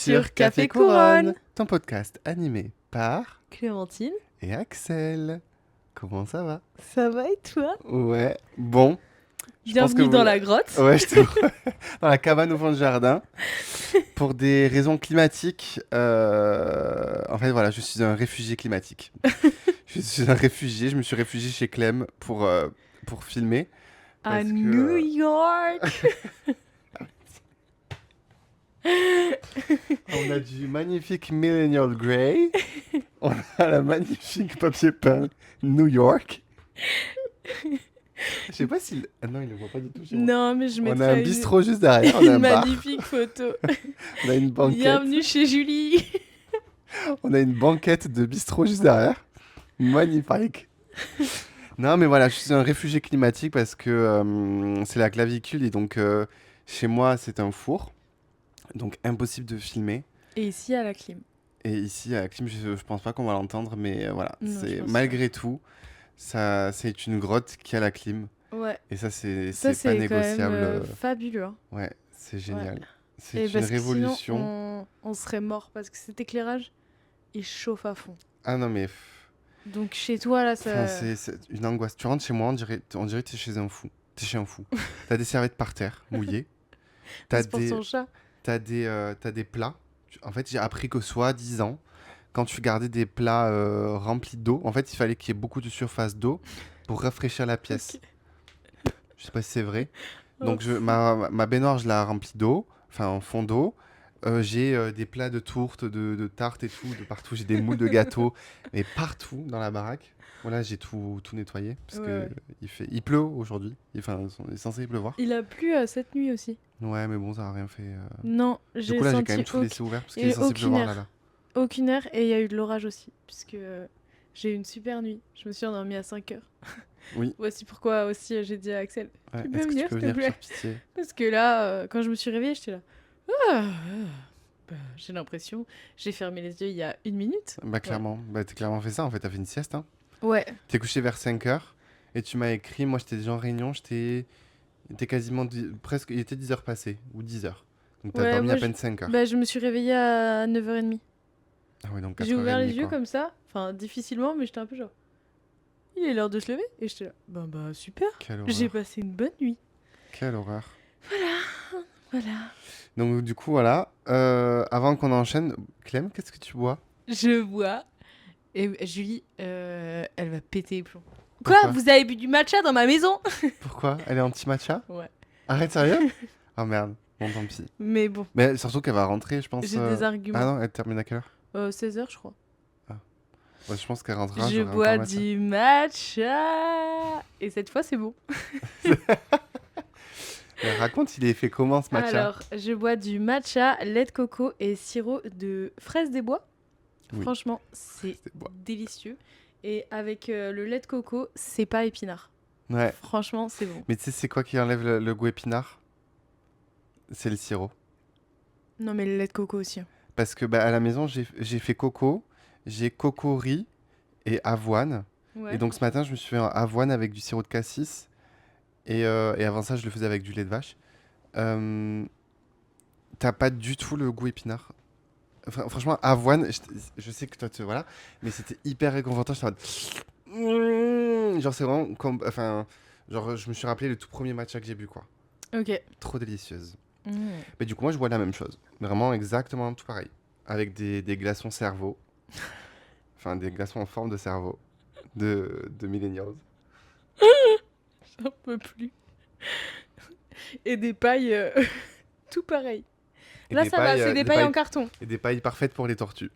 sur Café Couronne, ton podcast animé par Clémentine, et Axel. Comment ça va? ça va et toi? Ouais, bon. Je pense que Bienvenue vous... dans la grotte. Ouais, dans la cabane au fond du jardin. Pour des raisons climatiques, en fait, voilà, je suis un réfugié climatique. Je suis un réfugié, je me suis réfugié chez Clem pour filmer. À Parce que, New York. on a du magnifique Millennial Grey. On a la magnifique papier peint New York. Je sais pas si... Ah non, il le voit pas du tout chez moi. Non, mais je On a un mettrai bistrot juste derrière, on a un une bar, magnifique photo. on a une banquette. Bienvenue chez Julie. On a une banquette de bistrot juste derrière. Magnifique. Non, mais voilà, je suis un réfugié climatique parce que c'est la clavicule et donc chez moi, c'est un four. Donc impossible de filmer. Et ici à la clim. Et ici, à la clim, je pense pas qu'on va l'entendre, mais voilà, Non, je c'est pense malgré tout, ça, c'est une grotte qui a la clim. Ouais. Et ça, c'est Ça, pas c'est quand négociable. même fabuleux. Hein. Ouais, c'est génial. Ouais. C'est Et une parce que révolution. sinon, on serait mort parce que cet éclairage, il chauffe à fond. Ah non, mais Donc chez toi, là, enfin, ça... c'est une angoisse. Tu rentres chez moi, on dirait que t'es chez un fou. T'es chez un fou. T'as des serviettes par terre, mouillées. T'as C'est pour des, son chat. t'as des plats. En fait, j'ai appris que soi-disant, quand tu gardais des plats remplis d'eau, en fait, il fallait qu'il y ait beaucoup de surface d'eau pour rafraîchir la pièce. Ok. Je sais pas si c'est vrai. Oh, Donc, ma baignoire, je la remplis d'eau, enfin en fond d'eau. J'ai des plats de tourtes, de tartes et tout, de partout. J'ai des moules de gâteaux, mais partout dans la baraque. Voilà, j'ai tout nettoyé parce Ouais, que ouais. il pleut aujourd'hui. Enfin, il est censé pleuvoir. Il a plu cette nuit aussi. Ouais, mais bon, ça a rien fait. Non, Du j'ai coup, là, j'ai quand senti même tout laissé ouvert parce il qu'il y est a eu censé aucune pleuvoir air. là. Aucune heure et il y a eu de l'orage aussi, puisque j'ai eu une super nuit. Je me suis endormie à 5 heures. Oui. Voici pourquoi aussi j'ai dit à Axel, Ouais, tu peux est-ce que tu venir peux s'il te venir plaît? par pitié? Parce que là, quand je me suis réveillée, j'étais là. Ah, j'ai l'impression, j'ai fermé les yeux il y a 1 minute. Bah, clairement. Bah, t'as clairement fait ça en fait. T'as fait une sieste, hein. Ouais. T'es couché vers 5 heures et tu m'as écrit. Moi, j'étais déjà en réunion. Il était quasiment presque. Il était 10 heures passées ou 10 heures. Donc, t'as Ouais, dormi moi, à peine 5 heures. bah, je me suis réveillée à 9h30. Ah ouais, donc J'ai ouvert 4h30 les yeux quoi. comme ça, enfin difficilement, mais j'étais un peu genre. Il est l'heure de se lever et j'étais là. Bah super, Quelle j'ai horreur. passé une bonne nuit. Quelle horreur. Voilà. Donc, du coup, voilà. Avant qu'on enchaîne, Clem, qu'est-ce que tu bois? Je bois. Et Julie, elle va péter les plombs. Quoi? Pourquoi? Vous avez bu du matcha dans ma maison? Pourquoi? Elle est anti-matcha? Ouais. Arrête, sérieux? Oh merde. Bon, tant pis. Mais bon, Mais surtout qu'elle va rentrer, je pense. j'ai des Ah arguments. non, elle termine à quelle heure? 16h, je crois. Ouais, je pense qu'elle rentrera, Je j'aurai encore bois matcha. du matcha. Et cette fois, c'est bon. Mais raconte, il est fait comment ce matcha? Alors, je bois du matcha, lait de coco et sirop de fraise des bois. Oui. Franchement, c'est Fraise des bois. délicieux. Et avec le lait de coco, c'est pas épinard. Ouais. Franchement, c'est bon. Mais tu sais, c'est quoi qui enlève le goût épinard? C'est le sirop. Non, mais le lait de coco aussi. Hein. Parce que bah, à la maison, j'ai fait coco, j'ai coco riz et avoine. Ouais. Et donc ce matin, je me suis fait un avoine avec du sirop de cassis. Et avant ça, je le faisais avec du lait de vache. Euh, T'as pas du tout le goût épinard. Franchement, avoine, je sais que toi, voilà. Mais c'était hyper réconfortant. J'étais en mode... Genre, c'est vraiment comme... Enfin, genre, je me suis rappelé le tout premier matcha que j'ai bu, quoi. Ok. Trop délicieuse. Mmh. Mais du coup, moi, je bois la même chose. Vraiment exactement tout pareil. Avec des glaçons cerveau. Enfin, des glaçons en forme de cerveau. De millennials. J'en peux plus. Et des pailles tout pareil. Et Là, des ça va, pailles, c'est des pailles en carton. Et des pailles parfaites pour les tortues.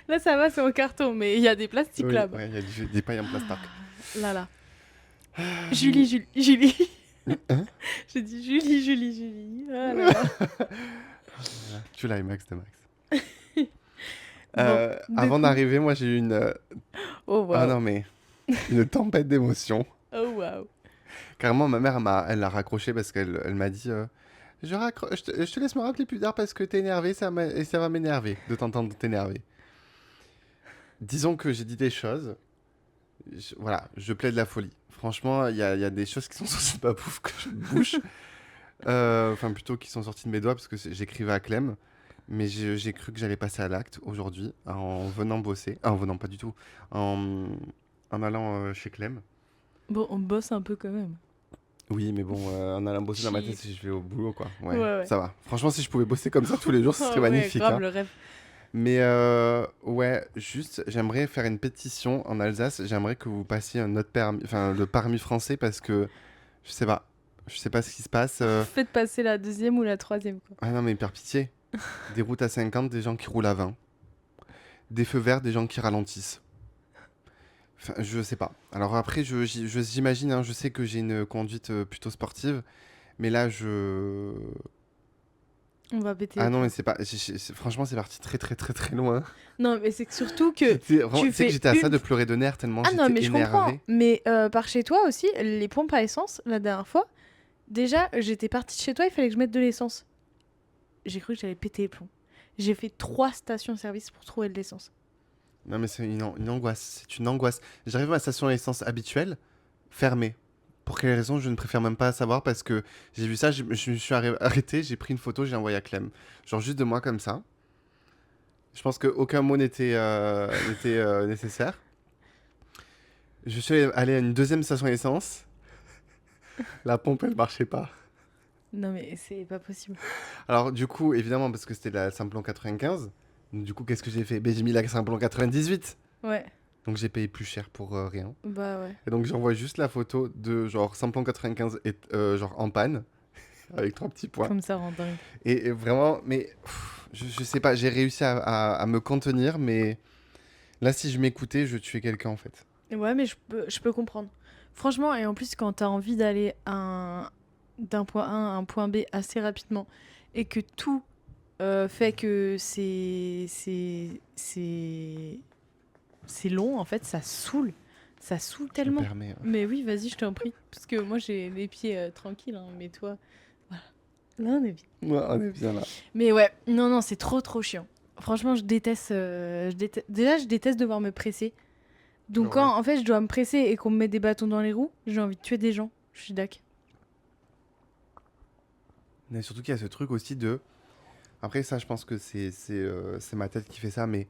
Là, ça va, c'est en carton, mais il y a des plastiques Oui, là-bas. ouais, il y a des pailles en plastoc. Là, là. Julie. Hein? J'ai dit Julie. Ah là là. Tu l'IMAX de Max. Bon, du Avant coup- d'arriver, moi, j'ai eu une... Oh Ah waouh. non, mais... Une tempête d'émotions. Oh waouh. Carrément, ma mère, elle l'a raccroché parce elle m'a dit... je te laisse me rappeler plus tard parce que t'es énervé et ça va m'énerver de t'entendre t'énerver. Disons que j'ai dit des choses. Voilà, je plaide la folie. Franchement, il y a des choses qui sont sorties de ma bouffe que je bouche. Enfin, plutôt qui sont sorties de mes doigts parce que j'écrivais à Clem. Mais j'ai cru que j'allais passer à l'acte aujourd'hui en venant bosser. Ah, en venant pas du tout. En, en allant chez Clem. Bon, on bosse un peu quand même. Oui, mais bon, en allant bosser dans ma tête, Chill. si je vais au boulot, quoi. Ouais, Ouais, ouais. ça va. Franchement, si je pouvais bosser comme ça tous les jours, ce serait Oh ouais, magnifique, grave hein. le rêve. Mais ouais, juste, j'aimerais faire une pétition en Alsace. J'aimerais que vous passiez un autre permis, enfin le permis français, parce que je sais pas. Je sais pas ce qui se passe. Faites passer la deuxième ou la troisième, quoi. Ah non, mais par pitié. Des routes à 50, des gens qui roulent à 20. Des feux verts, des gens qui ralentissent. Enfin, je sais pas. Alors après, j'imagine, hein, je sais que j'ai une conduite plutôt sportive, mais là, On va péter Ah les non, mais plombs. c'est pas. Franchement, c'est parti très très très très loin. Non, mais c'est que surtout que Tu tu sais que fais j'étais à ça une... de pleurer de nerfs tellement Ah non, j'étais mais je comprends. énervé. Mais par chez toi aussi, les pompes à essence, la dernière fois, déjà, j'étais partie de chez toi, il fallait que je mette de l'essence. J'ai cru que j'allais péter les plombs. J'ai fait 3 stations-service pour trouver de l'essence. Non, mais c'est une angoisse. C'est une angoisse. J'arrive à ma station d'essence habituelle, fermée. Pour quelle raison, je ne préfère même pas savoir parce que j'ai vu ça, je me suis arrêté, j'ai pris une photo, j'ai envoyé à Clem. Genre juste de moi comme ça. Je pense qu'aucun mot n'était nécessaire. Je suis allé à une deuxième station d'essence. La pompe, elle marchait pas. Non, mais c'est pas possible. Alors, du coup, évidemment, parce que c'était la Simplon 95, du coup, qu'est-ce que j'ai fait? Ben, j'ai mis la Simplon 98. Ouais, Donc, j'ai payé plus cher pour rien. bah ouais. Et donc, j'envoie juste la photo de genre Simplon 95 et genre en panne, avec 3 petits points. Comme ça rend dingue. Et vraiment, mais je sais pas, j'ai réussi à me contenir, mais là, si je m'écoutais, je tuais quelqu'un en fait. Ouais, mais je peux comprendre. Franchement, et en plus, quand t'as envie d'aller d'un point A à un point B assez rapidement, et que tout fait que c'est long, en fait, ça saoule. Ça saoule Je me tellement. permets. Mais oui, vas-y, je t'en prie. Parce que moi, j'ai les pieds tranquilles, hein, mais toi, voilà. Là, on est bien. Ouais, on est bien là. Mais ouais, non, non, c'est trop chiant. Franchement, déjà, je déteste devoir me presser. Donc Ouais. quand en fait je dois me presser et qu'on me met des bâtons dans les roues, j'ai envie de tuer des gens. Je suis d'accord. Mais surtout qu'il y a ce truc aussi de. Après, ça, je pense que c'est ma tête qui fait ça, mais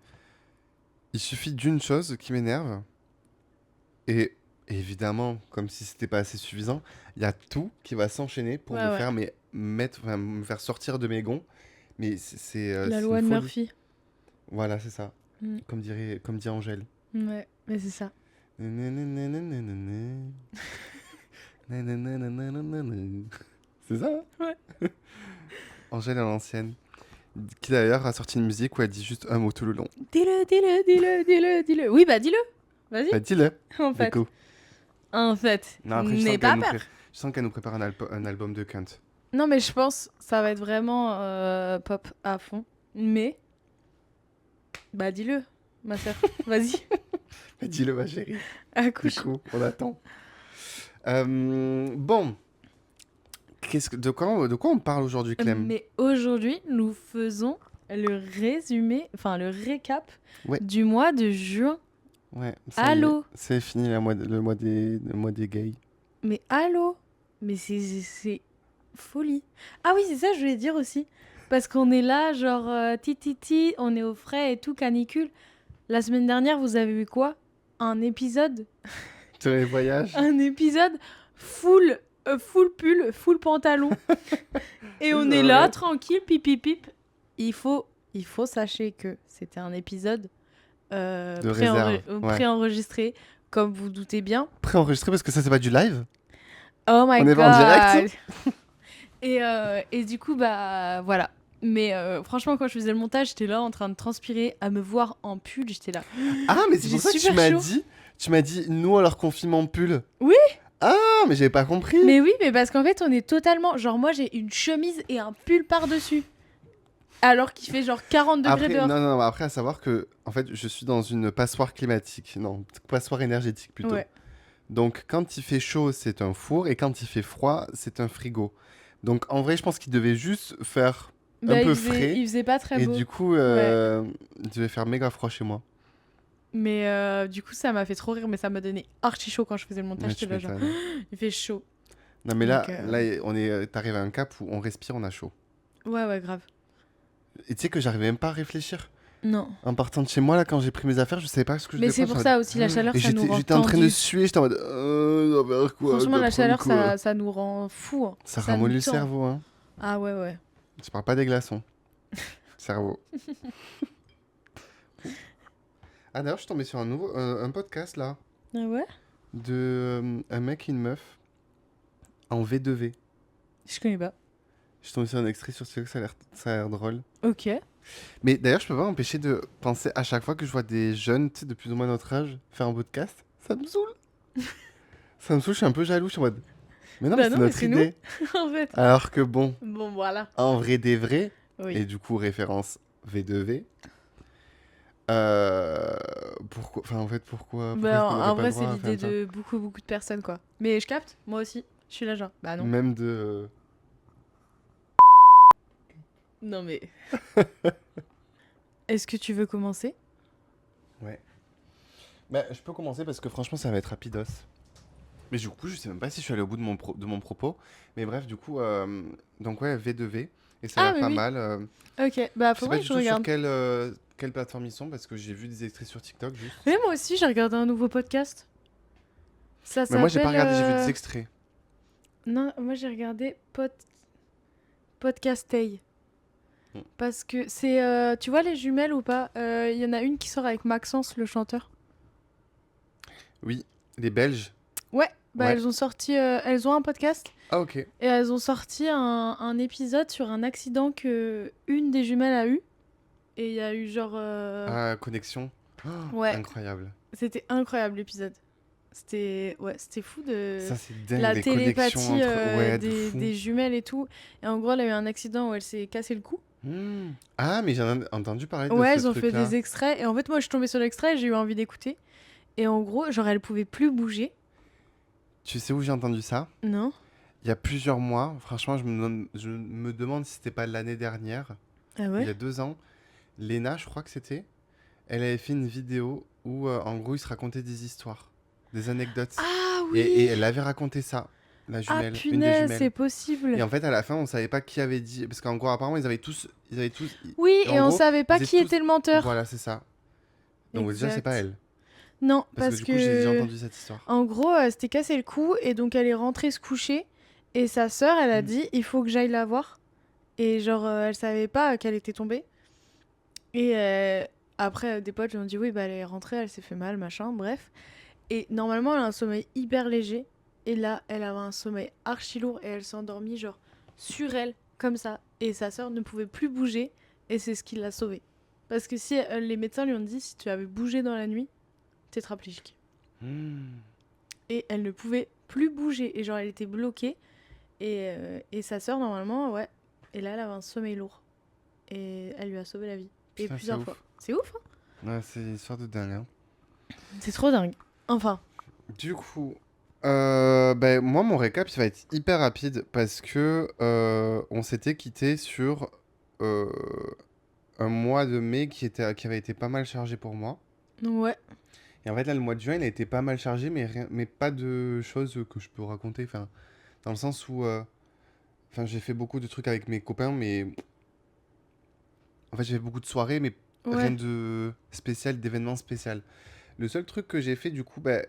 il suffit d'une chose qui m'énerve. Et évidemment, comme si c'était pas assez suffisant, il y a tout qui va s'enchaîner pour Ouais, me ouais. faire me faire sortir de mes gonds. Mais La c'est loi une de folie. Murphy. Voilà, c'est ça. Mm. Comme dit Angèle. Ouais, mais c'est ça. C'est ça, hein? Ouais. Angèle à l'ancienne. Qui d'ailleurs a sorti une musique où elle dit juste un mot tout le long. Dis-le. Oui, bah dis-le. Vas-y. Bah dis-le, En du fait. coup. En fait. Non, après, N'aie pas peur. je sens qu'elle nous prépare un album de cunt. Non, mais je pense ça va être vraiment pop à fond. Mais, bah dis-le, ma sœur. Vas-y, Bah dis-le, ma chérie. Du accouche. coup, on attend. Bon, de quoi on parle aujourd'hui, Clem? Mais aujourd'hui, nous faisons le résumé, enfin le récap Ouais. du mois de juin. Ouais, ça y est, Allô? c'est fini le mois des gays. Mais allô? Mais c'est folie. Ah oui, c'est ça, je voulais dire aussi. Parce qu'on est là, genre, tititi, on est au frais et tout, canicule. La semaine dernière, vous avez eu quoi? Un épisode? Sur les voyages. Un épisode full pull, full pantalon. Et on est là, vrai. tranquille, pipi pip. Il faut sachez que c'était un épisode De réserve, ouais. préenregistré, comme vous doutez bien. Préenregistré parce que ça, c'est pas du live? Oh my On est god. pas en direct? Et du coup, bah voilà. Mais franchement, quand je faisais le montage, j'étais là en train de transpirer, à me voir en pull. J'étais là. Ah, mais c'est J'ai pour ça que super chaud. tu m'as dit, nous, alors qu'on filme en pull. Oui. Ah, mais j'avais pas compris. Mais oui, mais parce qu'en fait, on est totalement. Genre, moi, j'ai une chemise et un pull par-dessus. Alors qu'il fait genre 40 degrés Après, dehors. non, après, à savoir que, en fait, je suis dans une passoire climatique. Non, passoire énergétique plutôt. Ouais. Donc, quand il fait chaud, c'est un four, et quand il fait froid, c'est un frigo. Donc, en vrai, je pense qu'il devait juste faire Bah, un peu il faisait pas très et beau. du coup, il devait faire méga froid chez moi. Mais du coup, ça m'a fait trop rire, mais ça m'a donné archi chaud quand je faisais le montage. Ouais, tu J'étais là, genre, m'étonnes. il fait chaud. Non, mais Donc, là, on est, t'arrives à un cap où on respire, on a chaud. Ouais, grave. Et tu sais que j'arrivais même pas à réfléchir. Non. En partant de chez moi, là, quand j'ai pris mes affaires, je savais pas ce que je Mais devais c'est prendre. pour ça aussi, la chaleur, Et ça nous rend j'étais en train de tendus. suer, j'étais en mode. On va faire quoi? Je Franchement, dois la prendre chaleur, quoi? ça nous rend fou. Hein. Ça Ça nous ramollit le tend. cerveau, hein. Ah ouais, ouais. Je parle pas des glaçons. Cerveau. Ah, d'ailleurs, je suis tombé sur un podcast, là, Ah ouais? de un mec et une meuf en V2V. Je connais pas. Je suis tombé sur un extrait sur TikTok, ça a l'air drôle. Ok. Mais d'ailleurs, je peux pas m'empêcher de penser à chaque fois que je vois des jeunes, tu sais, de plus ou moins notre âge, faire un podcast. Ça me saoule. Ça me saoule, je suis un peu jaloux. Je suis en mode. Mais non, mais Bah c'est non, mais notre c'est nous. idée. En fait. Alors que bon, Bon, voilà. en vrai des vrais, et Oui. du coup, référence V2V. Pourquoi. Enfin, en fait, pourquoi Bah, est-ce qu'on n'aurait en pas le vrai, c'est droit à l'idée faire ça? de beaucoup, beaucoup de personnes, quoi. Mais je capte, moi aussi. Je suis là, genre. Bah non. Même de. Non, mais. Est-ce que tu veux commencer? Ouais. Bah, je peux commencer parce que franchement, ça va être rapidos. Mais du coup, je sais même pas si je suis allé au bout de mon propos. Mais bref, du coup, donc ouais, V2V. Et ça a Ah, l'air mais pas oui. mal. Ok. Bah, Je sais faudrait pas que du je tout sur regarde. quelle plateforme ils sont parce que j'ai vu des extraits sur TikTok juste. Mais moi aussi, j'ai regardé un nouveau podcast. Ça Mais moi, j'ai pas s'appelle. regardé, j'ai vu des extraits. Non, moi j'ai regardé Podcastay. Hmm. Parce que c'est. Tu vois les jumelles ou pas? Il y en a une qui sort avec Maxence, le chanteur. Oui, les Belges. Ouais, bah Ouais. elles ont sorti. Elles ont un podcast Ah, ok. et elles ont sorti un épisode sur un accident que une des jumelles a eu. Et il y a eu genre. Ah, connexion. Oh, Ouais, incroyable. c'était incroyable l'épisode. C'était fou de Ça, c'est dingue, la les connexions télépathie entre. Ouais, de fou. des jumelles et tout. Et en gros, elle a eu un accident où elle s'est cassé le cou. Hmm. Ah, mais j'en ai entendu parler de Ouais, ce ils ont fait truc-là. des extraits. Et en fait, moi, je suis tombée sur l'extrait et j'ai eu envie d'écouter. Et en gros, genre, elle pouvait plus bouger. Tu sais où j'ai entendu ça? Non? Il y a plusieurs mois. Franchement, je me demande si c'était pas l'année dernière, Ah ou il ouais? y a 2 ans. Léna, je crois que c'était. Elle avait fait une vidéo où, en gros, il se racontait des histoires, des anecdotes. Ah Et oui! elle avait raconté ça, la Ah jumelle, une des punaise, jumelles. c'est possible. Et en fait, à la fin, on savait pas qui avait dit. Parce qu'en gros, apparemment, Oui, en et on gros, savait ils pas étaient qui tous. était le menteur. Voilà, c'est ça. Donc déjà, c'est pas Exact. elle. Non, Parce que parce du coup, j'ai déjà que entendu cette histoire. en gros, elle s'était cassé le cou et donc elle est rentrée se coucher. Et sa sœur, elle a Mm. dit, il faut que j'aille la voir. Et genre, elle savait pas qu'elle était tombée. Et après, des potes lui ont dit, oui, bah elle est rentrée, elle s'est fait mal, machin, bref. Et normalement, elle a un sommeil hyper léger. Et là, elle avait un sommeil archi lourd et elle s'est endormie, genre, sur elle, comme ça. Et sa sœur ne pouvait plus bouger. Et c'est ce qui l'a sauvée. Parce que si les médecins lui ont dit, si tu avais bougé dans la nuit, tétraplégique. Mm. Et elle ne pouvait plus bouger. Et genre, elle était bloquée. Et sa sœur, normalement, ouais. Et là, elle avait un sommeil lourd. Et elle lui a sauvé la vie. Et Putain, c'est plusieurs fois. ouf. C'est ouf, hein? Ouais, c'est une histoire de dingue, hein. C'est trop dingue. Enfin. Du coup, ben, moi, mon récap, il va être hyper rapide parce que on s'était quitté sur euh, un mois de mai qui avait été pas mal chargé pour moi. Ouais. Et en fait, là, le mois de juin, il a été pas mal chargé, mais pas de choses que je peux raconter. Enfin, dans le sens où j'ai fait beaucoup de trucs avec mes copains, mais en fait, j'ai fait beaucoup de soirées, mais rien Ouais. de spécial, d'événement spécial. Le seul truc que j'ai fait, du coup, bah,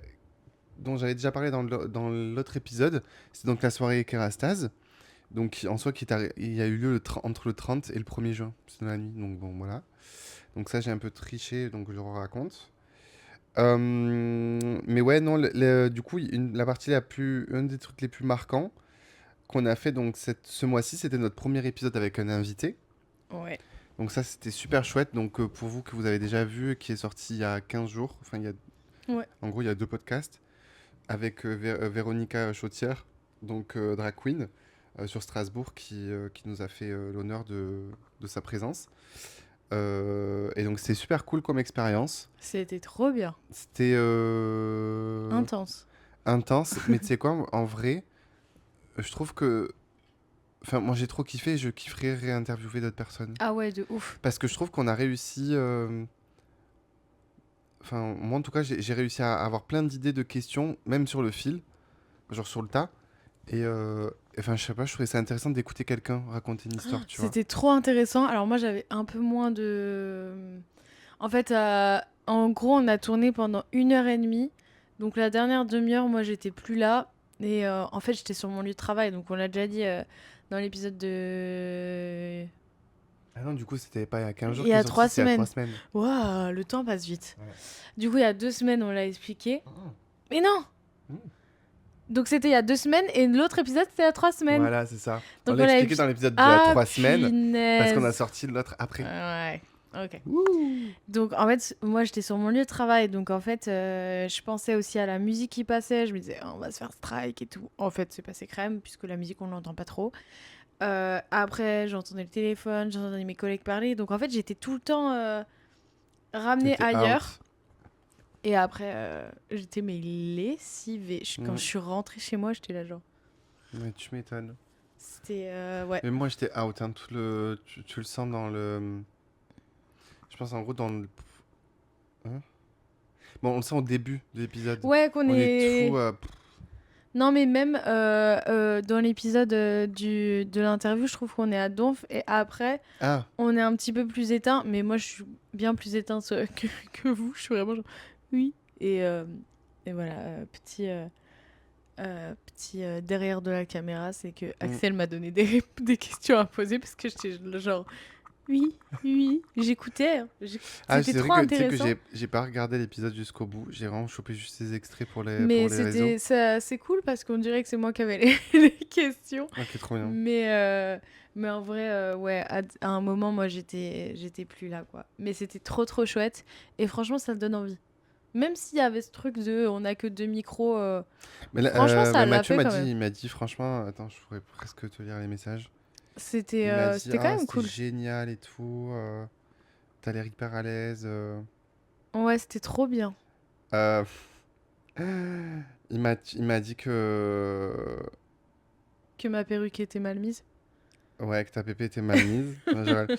dont j'avais déjà parlé dans l'autre épisode, c'est donc la soirée Kerastase. Donc, en soi, il y a eu lieu entre le 30 et le 1er juin. C'est dans la nuit, donc bon, voilà. Donc ça, j'ai un peu triché, donc je le raconte. Mais ouais, non, du coup, la partie un des trucs les plus marquants qu'on a fait donc ce mois-ci, c'était notre premier épisode avec un invité. Ouais. Donc ça, c'était super chouette. Donc pour vous que vous avez déjà vu, qui est sorti il y a 15 jours, enfin, Ouais. en gros, il y a 2 podcasts avec Véronica Chautière, donc drag queen, sur Strasbourg, qui nous a fait l'honneur de sa présence. Et donc c'était super cool comme expérience. C'était trop bien. C'était Intense. intense, mais tu sais quoi, en vrai, je trouve que... Enfin, moi j'ai trop kiffé, je kifferais réinterviewer d'autres personnes. Ah ouais, de ouf. Parce que je trouve qu'on a réussi... Enfin, moi en tout cas, j'ai réussi à avoir plein d'idées de questions, même sur le fil, genre sur le tas. Et enfin, je sais pas, je trouvais ça intéressant d'écouter quelqu'un raconter une histoire, tu vois. C'était trop intéressant. Alors moi, j'avais un peu moins de... En fait, en gros, on a tourné pendant 1 heure et demie. Donc la dernière demi-heure, moi, j'étais plus là. Et en fait, j'étais sur mon lieu de travail. Donc on l'a déjà dit dans l'épisode de... Ah non, du coup, c'était pas il y a 15 Il jours y qu'il est a sorti, trois c'est il y a 3 semaines. semaines. Waouh, le temps passe vite. Ouais. Du coup, il y a 2 semaines, on l'a expliqué. Oh. Mais non! Mm. Donc c'était il y a 2 semaines et l'autre épisode, c'était il y a 3 semaines. Voilà, c'est ça. On Donc l'a on l'a expliqué dans expliqué... l'épisode d'il y a Ah, 3 semaines, parce qu'on a punaise! sorti l'autre après. Ouais, ok. Ouh. Donc en fait, moi j'étais sur mon lieu de travail, donc en fait, je pensais aussi à la musique qui passait. Je me disais, on va se faire strike et tout. En fait, c'est passé crème, puisque la musique, on l'entend pas trop. Après, j'entendais le téléphone, j'entendais mes collègues parler. Donc en fait, j'étais tout le temps ramenée T'étais ailleurs. out. Et après, j'étais mais lessivée. Quand Mm. je suis rentrée chez moi, j'étais là genre. Mais tu m'étonnes. C'était... ouais. Mais moi, j'étais out, hein, tu le sens dans le... Je pense en gros dans le... Hein. Bon, on le sent au début de l'épisode. Ouais, qu'on On est est... tout... Non, mais même dans l'épisode de l'interview, je trouve qu'on est à Donf. Et après, Ah, on est un petit peu plus éteint. Mais moi, je suis bien plus éteinte que vous. Je suis vraiment genre, oui. Et voilà, petit derrière de la caméra, c'est que mm. Axel m'a donné des questions à poser parce que j'étais genre, oui, oui. J'écoutais. Hein. Ah, C'était c'est vrai trop que tu sais que intéressant. j'ai pas regardé l'épisode jusqu'au bout. J'ai vraiment chopé juste ces extraits pour Mais les réseaux. c'est cool parce qu'on dirait que c'est moi qui avais les questions. Ok, trop bien. Mais en vrai, ouais, à un moment, moi, j'étais plus là, quoi. Mais c'était trop, trop chouette. Et franchement, ça donne envie. Même s'il y avait ce truc de on a que 2 micros, Mais, là, franchement, ça mais l'a Mathieu fait quand même. il m'a dit franchement, attends, je pourrais presque te lire les messages. C'était Il m'a dit, c'était quand ah, même c'était cool. génial et tout. T'as l'air hyper à l'aise. Ouais, c'était trop bien. Euh, il m'a dit que, Que ma perruque était mal mise. ouais, que ta pépé était mal mise. Non, je rigole.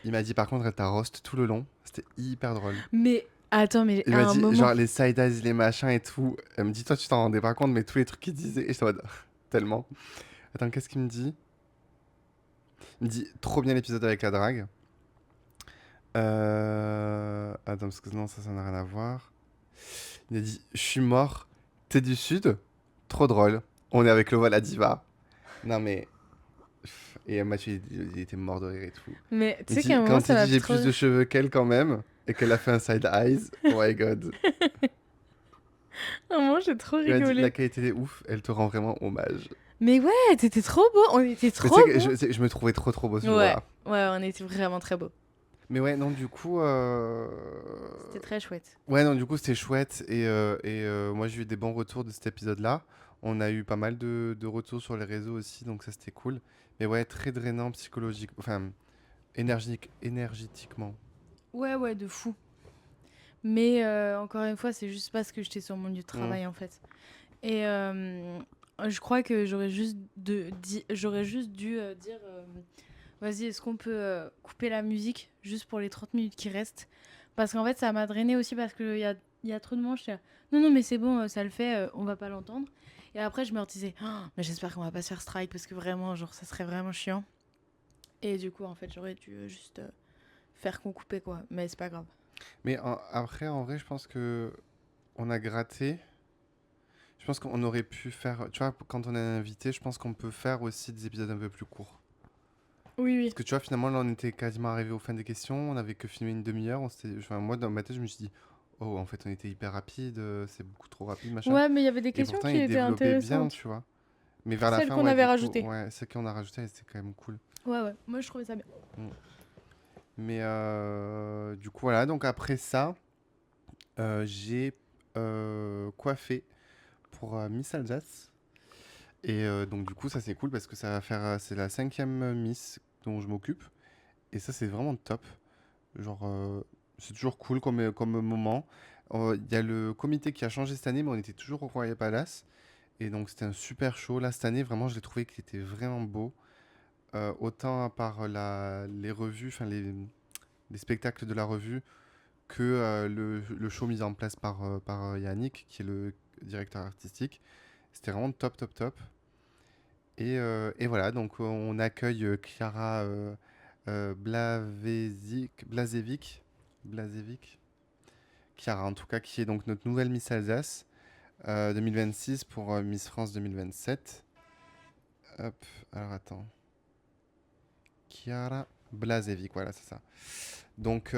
Il m'a dit par contre, elle t'a roast tout le long. C'était hyper drôle. Mais attends, mais Il à m'a un dit, moment. genre, les side eyes, les machins et tout. Elle me dit, toi, tu t'en rendais pas compte, mais tous les trucs qu'il disait. Et je en mode, tellement. Attends, qu'est-ce qu'il me dit? Il me dit, trop bien l'épisode avec la drague. Attends, parce que non, ça n'a rien à voir. Il a dit, je suis mort. T'es du sud? Trop drôle. On est avec le la diva. Non, mais. Et Mathieu, il était mort de rire et tout. Mais tu Il sais qu'à un dit, moment, quand ça il m'a dit fait j'ai trop plus de rire. cheveux qu'elle quand même, et qu'elle a fait un side eyes, oh my god. À un moment, j'ai trop Il m'a dit, la rigolé. qualité est ouf, elle te rend vraiment hommage. Mais ouais, t'étais trop beau. On était Mais tu trop sais que beaux. je me trouvais trop beau ce Ouais, jour-là. ouais, on était vraiment très beaux. Mais ouais, non, du coup. C'était très chouette. Ouais, non, du coup, c'était chouette. Moi, j'ai eu des bons retours de cet épisode-là. On a eu pas mal de retours sur les réseaux aussi, donc ça, c'était cool. Mais ouais, très drainant psychologique. Enfin, énergétiquement. Ouais, ouais, de fou. Mais encore une fois, c'est juste parce que j'étais sur mon lieu de Mm. travail en fait. Et je crois que j'aurais juste dû dire vas-y, est-ce qu'on peut couper la musique juste pour les 30 minutes qui restent? Parce qu'en fait, ça m'a drainé aussi parce qu'il y a trop de monde. J'étais là, non, non, mais c'est bon, ça le fait, on va pas l'entendre. Et après, je me redisais, oh, mais j'espère qu'on va pas se faire strike parce que vraiment, genre, ça serait vraiment chiant. Et du coup, en fait, j'aurais dû juste faire qu'on coupait quoi. Mais c'est pas grave. Mais après, en vrai, je pense que on a gratté. Je pense qu'on aurait pu faire. Tu vois, quand on est invité, je pense qu'on peut faire aussi des épisodes un peu plus courts. Oui, oui. Parce que tu vois, finalement, là, on était quasiment arrivé aux fins des questions. On avait que filmé une demi-heure. Enfin, moi, dans ma tête, je me suis dit, oh, en fait, on était hyper rapide. C'est beaucoup trop rapide, machin. Ouais, mais il y avait des Et questions pourtant, qui il étaient développait bien, intéressantes. tu vois. Mais vers la Celles fin, qu'on ouais, avait du coup, rajoutées. ouais, celles qu'on a rajoutées, c'était quand même cool. Ouais, ouais. Moi, je trouvais ça bien. Mm. Mais du coup, voilà. Donc, après ça, j'ai coiffé pour Miss Alsace. Et donc, du coup, ça, c'est cool parce que ça va faire. C'est la 5e Miss dont je m'occupe. Et ça, c'est vraiment top. Genre, c'est toujours cool comme moment. Il y a le comité qui a changé cette année, mais on était toujours au Royal Palace. Et donc, c'était un super show. Là, cette année, vraiment, je l'ai trouvé qu'il était vraiment beau. Autant par les revues, enfin, les spectacles de la revue, que le show mis en place par Yannick, qui est le directeur artistique. C'était vraiment top, top, top. Et voilà, donc on accueille Chiara Blazevic, Chiara en tout cas, qui est donc notre nouvelle Miss Alsace 2026 pour Miss France 2027. Hop, alors attends. Chiara Blazevic, voilà, c'est ça. Donc,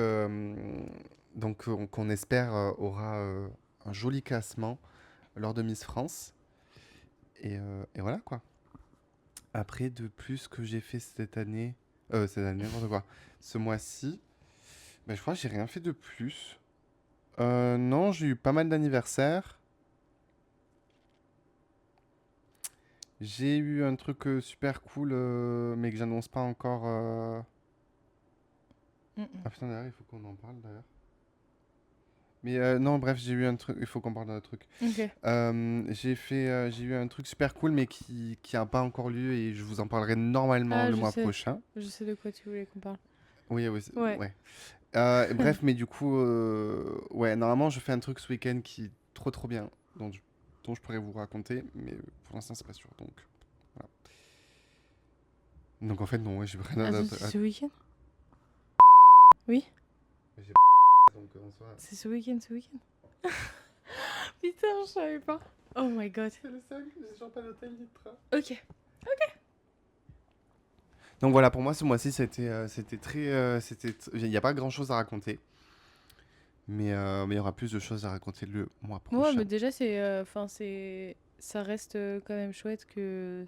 qu'on espère aura un joli classement lors de Miss France. Et voilà quoi. Après, de plus que j'ai fait cette année, n'importe quoi, ce mois-ci, ben, je crois que j'ai rien fait de plus. Non, j'ai eu pas mal d'anniversaires. J'ai eu un truc super cool, mais que j'annonce pas encore. Mm, Ah putain, d'ailleurs, il faut qu'on en parle d'ailleurs. Mais non, bref, j'ai eu un truc. Il faut qu'on parle d'un truc. Ok. J'ai eu un truc super cool, mais qui a pas encore lieu et je vous en parlerai normalement Ah, le je mois sais. prochain. Je sais de quoi tu voulais qu'on parle. Oui, oui, Ouais. ouais. Bref, mais du coup, ouais, normalement, je fais un truc ce week-end qui est trop trop bien, dont je pourrais vous raconter, mais pour l'instant, c'est pas sûr. Donc, voilà. Donc en fait, non, ouais, j'ai rien Attends, d'autre. c'est ce week-end? Oui? J'ai donc en soi. C'est ce week-end, ce week-end? Putain, je savais pas. Oh my god. C'est le seul, j'ai genre pas d'hôtel ni de train. Ok. Donc voilà, pour moi, ce mois-ci, c'était très. Il n'y a pas grand-chose à raconter, mais il y aura plus de choses à raconter le mois Ouais, mais prochain. déjà, ça reste quand même chouette que,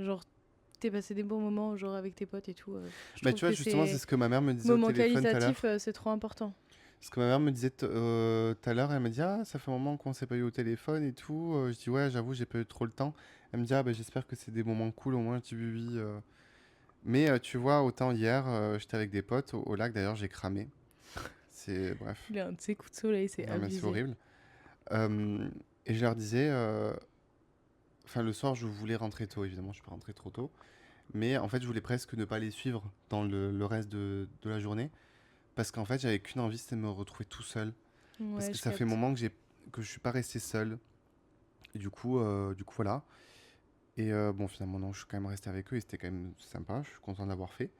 genre, t'aies passé des bons moments, genre, avec tes potes et tout. Je Bah, trouve tu vois, que justement, c'est c'est ce que ma mère me disait au moment téléphone tout à qualitatif, l'heure. c'est trop important. Ce que ma mère me disait tout à l'heure, elle m'a dit ah ça fait un moment qu'on s'est pas eu au téléphone et tout. Je dis ouais j'avoue j'ai pas eu trop le temps. Elle me dit ah bah j'espère que c'est des moments cool au moins. Je dis oui oui. Mais tu vois autant hier j'étais avec des potes au lac d'ailleurs j'ai cramé. C'est bref. Il a un de ces coups de soleil, c'est Non mais c'est abusé. horrible. Euh, et je leur disais enfin le soir je voulais rentrer tôt évidemment je suis pas rentré trop tôt. Mais en fait je voulais presque ne pas les suivre dans le reste de la journée parce qu'en fait j'avais qu'une envie c'était de me retrouver tout seul. Parce Ouais, que je ça fait un capte. moment que je suis pas resté seul. Et du coup voilà. Et bon, finalement, non, je suis quand même resté avec eux et c'était quand même sympa. Je suis content d'avoir fait.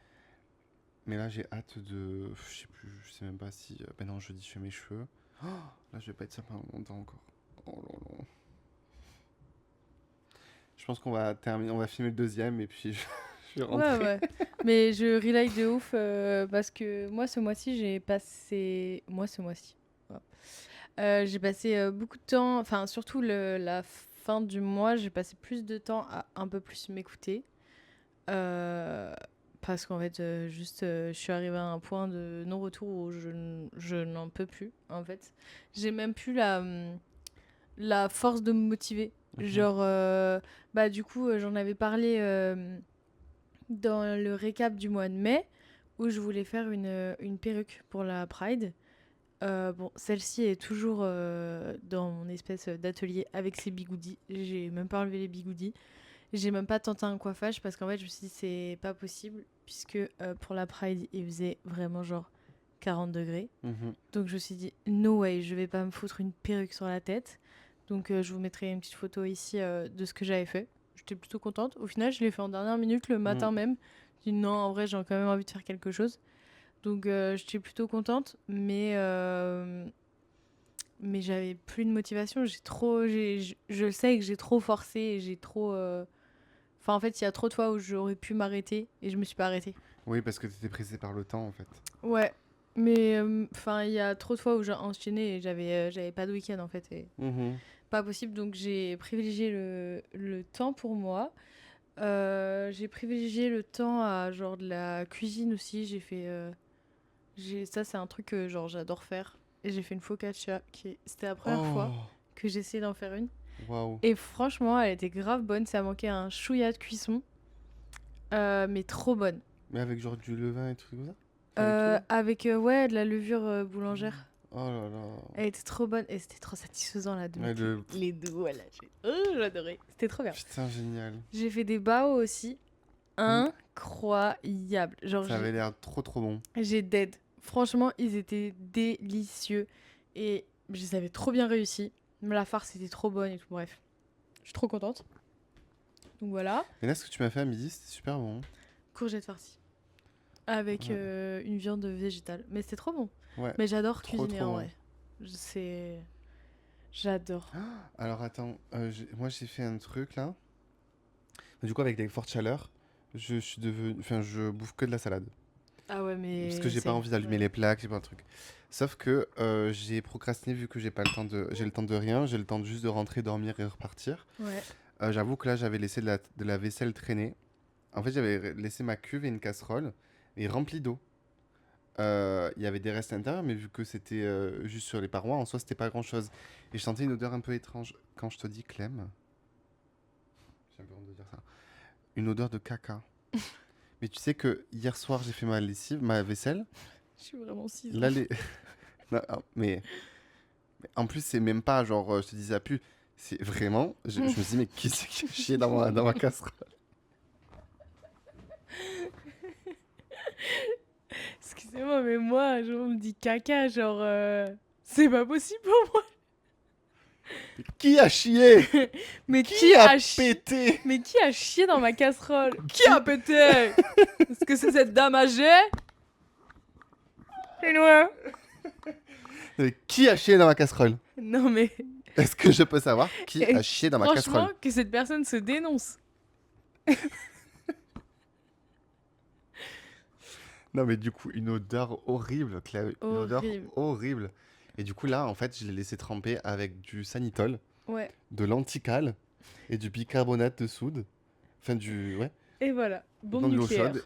Mais là, j'ai hâte de. Je sais plus, je sais même pas si. Ben non, jeudi, je fais mes cheveux. Oh, là, je vais pas être sympa longtemps encore. Oh là là. Je pense qu'on va terminer, on va filmer le deuxième et puis je vais Ouais, rentrer. ouais. Mais je relate de ouf parce que moi, ce mois-ci, j'ai passé. Moi, ce mois-ci. Ouais. J'ai passé beaucoup de temps, enfin, surtout la fin du mois, j'ai passé plus de temps à un peu plus m'écouter. Euh, Parce qu'en fait, juste, je suis arrivée à un point de non-retour où je n'en peux plus, en fait. J'ai même plus la force de me motiver. Mhm, Genre, bah, du coup, j'en avais parlé dans le récap du mois de mai, où je voulais faire une perruque pour la Pride. Bon, celle-ci est toujours dans mon espèce d'atelier avec ses bigoudis. J'ai même pas enlevé les bigoudis. J'ai même pas tenté un coiffage parce qu'en fait, je me suis dit c'est pas possible puisque pour la Pride, il faisait vraiment genre 40 degrés. mhm. Donc je me suis dit no way, je vais pas me foutre une perruque sur la tête. Donc je vous mettrai une petite photo ici de ce que j'avais fait. J'étais plutôt contente. Au final, je l'ai fait en dernière minute le Mm. matin même. J'ai dit non, en vrai, j'ai quand même envie de faire quelque chose. Donc j'étais plutôt contente, mais j'avais plus de motivation. Je le sais que j'ai trop forcé et j'ai trop. Enfin, en fait, il y a trop de fois où j'aurais pu m'arrêter et je me suis pas arrêtée. Oui, parce que tu étais pressé par le temps en fait. Ouais, mais enfin, il y a trop de fois où j'ai enchaîné et j'avais pas de week-end en fait. Et Mhm. pas possible, donc j'ai privilégié le temps pour moi. J'ai privilégié le temps à genre de la cuisine aussi. Ça, c'est un truc que genre j'adore faire. Et j'ai fait une focaccia c'était la première fois Oh, que j'essayais d'en faire une. waouh. Et franchement, elle était grave bonne. Ça manquait un chouïa de cuisson, mais trop bonne. Mais avec genre du levain et tout comme ça? Enfin, avec tout là? Avec ouais, de la levure boulangère. Oh là là. Elle était trop bonne et c'était trop satisfaisant là de Ouais, mettre les doigts là. J'adorais. C'était trop bien. Putain, génial. J'ai fait des bao aussi. Mm. Incroyable. Genre, Ça avait l'air trop trop bon. j'ai dead. Franchement, ils étaient délicieux. Et je les avais trop bien réussi. La farce était trop bonne et tout. Bref, je suis trop contente. Donc voilà. Et là, ce que tu m'as fait à midi, c'était super bon. Courgette farcie. Avec Ouais. une viande végétale. Mais c'était trop bon. Ouais, Mais j'adore trop cuisiner trop en bon. vrai. C'est... J'adore. Alors attends, moi j'ai fait un truc là. Du coup, avec des fortes chaleurs, je suis devenu. Enfin, je bouffe que de la salade. Ah ouais, Parce que mais j'ai pas same. envie d'allumer Ouais. les plaques, j'ai pas un truc. Sauf que j'ai procrastiné vu que j'ai pas le temps de. J'ai le temps de rien, j'ai le temps juste de rentrer, dormir et repartir. Ouais. J'avoue que là, j'avais laissé de la vaisselle traîner. En fait, j'avais laissé ma cuve et une casserole et remplie d'eau. Il y avait des restes à l'intérieur, mais vu que c'était juste sur les parois, en soi, c'était pas grand chose. Et je sentais une odeur un peu étrange. Quand je te dis Clem, j'ai un peu honte de dire ça, une odeur de caca. Mais tu sais que hier soir, j'ai fait ma lessive, ma vaisselle. Je suis vraiment 6 ans. Là, les. Non, mais en plus, c'est même pas genre, je te dis ça pue. C'est vraiment. Je me suis dit, mais qui c'est qui a chié dans ma casserole? Excusez-moi, mais moi, genre, on me dit caca, genre... C'est pas possible pour moi. Qui a chié? Mais Qui a pété? Mais qui a chié dans ma casserole? Qui a pété? Est-ce que c'est cette dame âgée? C'est moi. Qui a chié dans ma casserole? Non mais... Est-ce que je peux savoir qui a chié dans ma Franchement, casserole? que cette personne se dénonce. Non, mais du coup, une odeur horrible, Claire, une odeur Horrible. horrible. Et du coup, là, en fait, je l'ai laissé tremper avec du Sanitol, Ouais. de l'Antical et du bicarbonate de soude. Enfin, ouais, Et voilà. dans Bombe de l'eau nucléaire. chaude.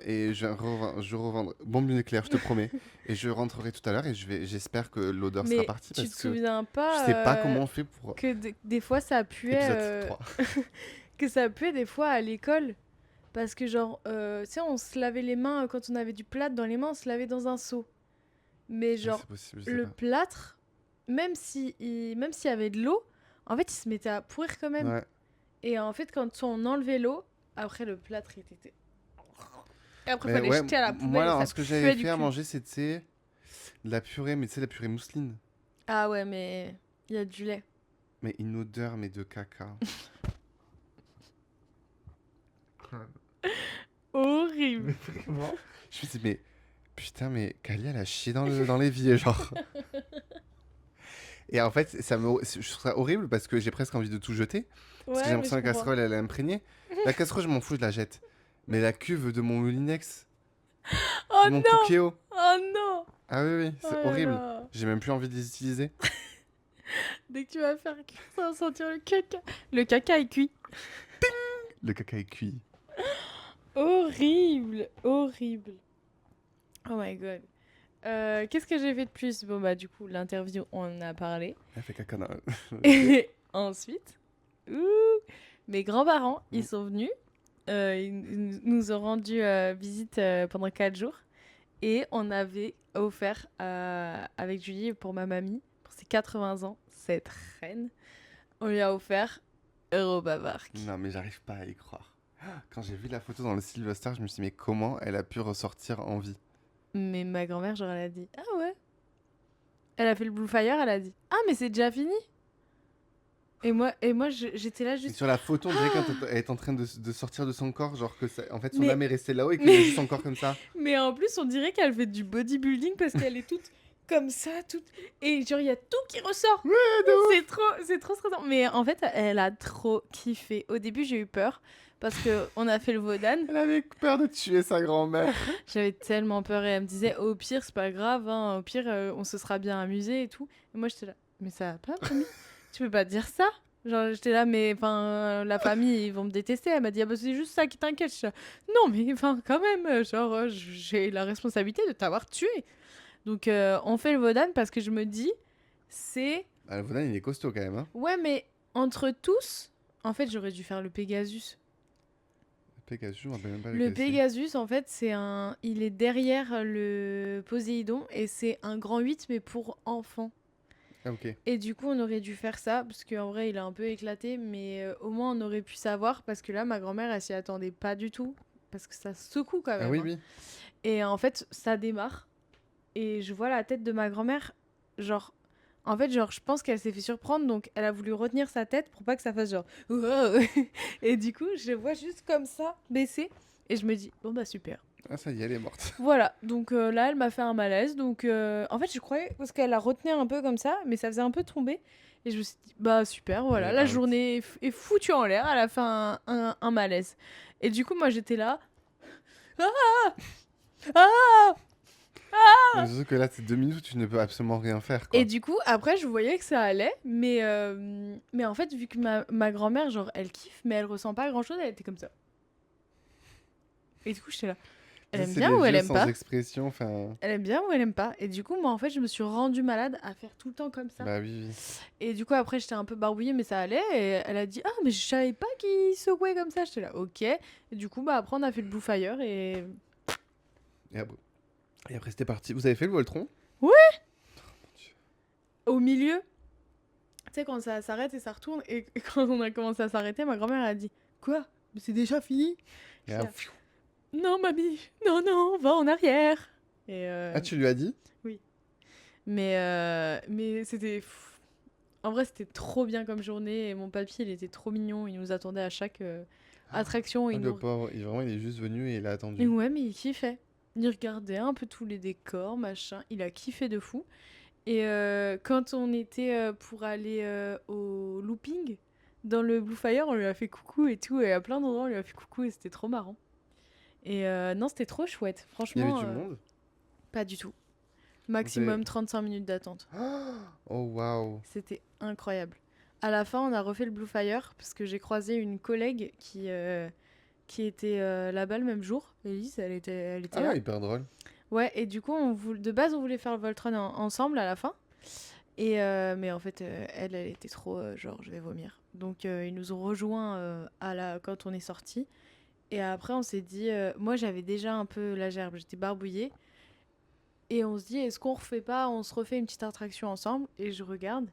Et je revendrai. Bombe nucléaire, je te promets. Et je rentrerai tout à l'heure et j'espère que l'odeur sera Mais partie tu te parce que souviens je sais pas pas comment on fait pour. que des fois ça puait... Épisode 3. que ça puait des fois à l'école? Parce que genre, tu sais, on se lavait les mains quand on avait du plâtre dans les mains, on se lavait dans un seau. Mais Ouais, genre, c'est possible, je sais le pas. plâtre, même s'il y avait de l'eau, en fait, il se mettait à pourrir quand même. Ouais. Et en fait, quand on enlevait l'eau, après le plâtre, il était... Et après, il Mais fallait ouais, jeter à la moi, poubelle et alors, ça ce que puait j'avais du fait à cul. manger, c'était de la purée, mais tu sais, la purée mousseline. Ah ouais, mais il y a du lait. Mais une odeur, mais de caca. Horrible. Mais vraiment. Je me dis, mais putain, mais Kali, elle a chié dans l'évier, genre. Et en fait, je trouve ça horrible parce que j'ai presque envie de tout jeter. Parce que j'ai Ouais, mais l'impression je que la comprends. casserole, elle est imprégnée. La casserole, je m'en fous, je la jette. Mais la cuve de mon Moulinex, Oh de mon non! Cookéo. Oh non! Ah oui, oui, Oh c'est là horrible. là! J'ai même plus envie de les utiliser. Dès que tu vas faire cuire, ça va sentir le caca. Le caca est cuit. Le caca est cuit. Horrible! Horrible. Oh my god. Qu'est-ce que j'ai fait de plus? Bon bah du coup, l'interview, on en a parlé. Elle fait caca dans. Et ensuite, ouh, mes grands-parents, Mm. ils sont venus. Ils nous ont rendu visite pendant 4 jours. Et on avait offert avec Julie pour ma mamie, pour ses 80 ans, cette reine, on lui a offert Europa Park. Non, mais j'arrive pas à y croire. Quand j'ai vu la photo dans le Sylvester, je me suis dit, mais comment elle a pu ressortir en vie? Mais ma grand-mère, genre, elle a dit ah ouais. Elle a fait le Blue Fire, elle a dit ah, mais c'est déjà fini. Et moi j'étais là Et juste. sur la photo, on dirait qu'elle est en train de sortir de son corps, genre que en fait son Mais, âme est restée là-haut et qu'il y a juste son corps comme ça. mais en plus, on dirait qu'elle fait du bodybuilding parce qu'elle est toute comme ça, toute. Et genre, il y a tout qui ressort. C'est trop stressant. Mais en fait, elle a trop kiffé. Au début, j'ai eu peur parce qu'on a fait le Vaudan. Elle avait peur de tuer sa grand-mère. J'avais tellement peur et elle me disait au pire, c'est pas grave, hein, au pire, on se sera bien amusé et tout. Et moi, j'étais là, mais ça va pas, mamie? Tu peux pas dire ça? Genre, j'étais là, mais enfin, la famille, ils vont me détester. Elle m'a dit, ah bah c'est juste ça qui t'inquiète. Je suis là, non, mais enfin, quand même, genre, j'ai la responsabilité de t'avoir tué. Donc, on fait le Vaudan parce que je me dis, c'est. Ah, le Vodan, il est costaud quand même. Hein. Ouais, mais entre tous, en fait, j'aurais dû faire le Pegasus. Le Pegasus, je me rappelle même pas Le lequel c'est. Pegasus, en fait, il est derrière le Poséidon et c'est un grand 8, mais pour enfants. Ah, ok. Et du coup, on aurait dû faire ça, parce qu'en vrai, il est un peu éclaté, mais au moins, on aurait pu savoir, parce que là, ma grand-mère, elle s'y attendait pas du tout, parce que ça secoue quand même. Ah oui, hein. oui. Et en fait, ça démarre, et je vois la tête de ma grand-mère, genre, En fait, genre, je pense qu'elle s'est fait surprendre, donc elle a voulu retenir sa tête pour pas que ça fasse genre. Wow. Et du coup, je vois juste comme ça, baisser. Et je me dis, bon bah super. Ah, ça y est, elle est morte. Voilà, donc là, elle m'a fait un malaise. Donc en fait, je croyais, parce qu'elle la retenait un peu comme ça, mais ça faisait un peu tomber. Et je me suis dit, bah super, voilà, Elle est la out. journée est foutue en l'air. Elle a fait un malaise. Et du coup, moi, j'étais là. Ah ah Mais surtout que là, c'est 2 minutes où tu ne peux absolument rien faire, Et quoi. du coup, après, je voyais que ça allait, mais en fait, vu que ma grand-mère, genre, elle kiffe, mais elle ressent pas grand-chose, elle était comme ça. Et du coup, j'étais là. Elle Tu sais, aime c'est bien les ou elle vieux aime sans pas? expression, enfin... Elle aime bien ou elle aime pas? Et du coup, moi, en fait, je me suis rendue malade à faire tout le temps comme ça. Bah oui, oui. Et du coup, après, j'étais un peu barbouillée, mais ça allait. Et elle a dit, ah, mais je savais pas qu'il secouait comme ça. J'étais là, ok. Et du coup, bah, après, on a fait le Blue Fire et. Et après, c'était parti. Vous avez fait le Voltron? Au milieu, tu sais, quand ça s'arrête et ça retourne, et quand on a commencé à s'arrêter, ma grand-mère a dit, quoi? Mais c'est déjà fini? Et J'étais là, là, pfiou. non, mamie, non, non, va en arrière. Ah, tu lui as dit? Oui. Mais c'était. En vrai, c'était trop bien comme journée. Et mon papy, il était trop mignon. Il nous attendait à chaque attraction. Ah, Il le nous. pauvre, vraiment, il est juste venu et il a Et attendu. ouais, mais il kiffait. Il regardait un peu tous les décors, machin. Il a kiffé de fou. Et quand on était pour aller au looping, dans le Blue Fire, on lui a fait coucou et tout. Et à plein d'endroits, on lui a fait coucou et c'était trop marrant. Et non, c'était trop chouette. Il y avait Franchement, du monde? pas du tout. Vous avez... Maximum 35 minutes d'attente. Oh, waouh. C'était incroyable. À la fin, on a refait le Blue Fire parce que j'ai croisé une collègue qui était là-bas le même jour. Elise, elle était Ah, là. hyper drôle. Ouais, et du coup, de base, on voulait faire le Voltron ensemble à la fin. Et mais en fait, elle était trop genre, je vais vomir. Donc, ils nous ont rejoints quand on est sortis. Et après, on s'est dit, moi, j'avais déjà un peu la gerbe, j'étais barbouillée. Et on se dit, est-ce qu'on refait pas, on se refait une petite attraction ensemble? Et je regarde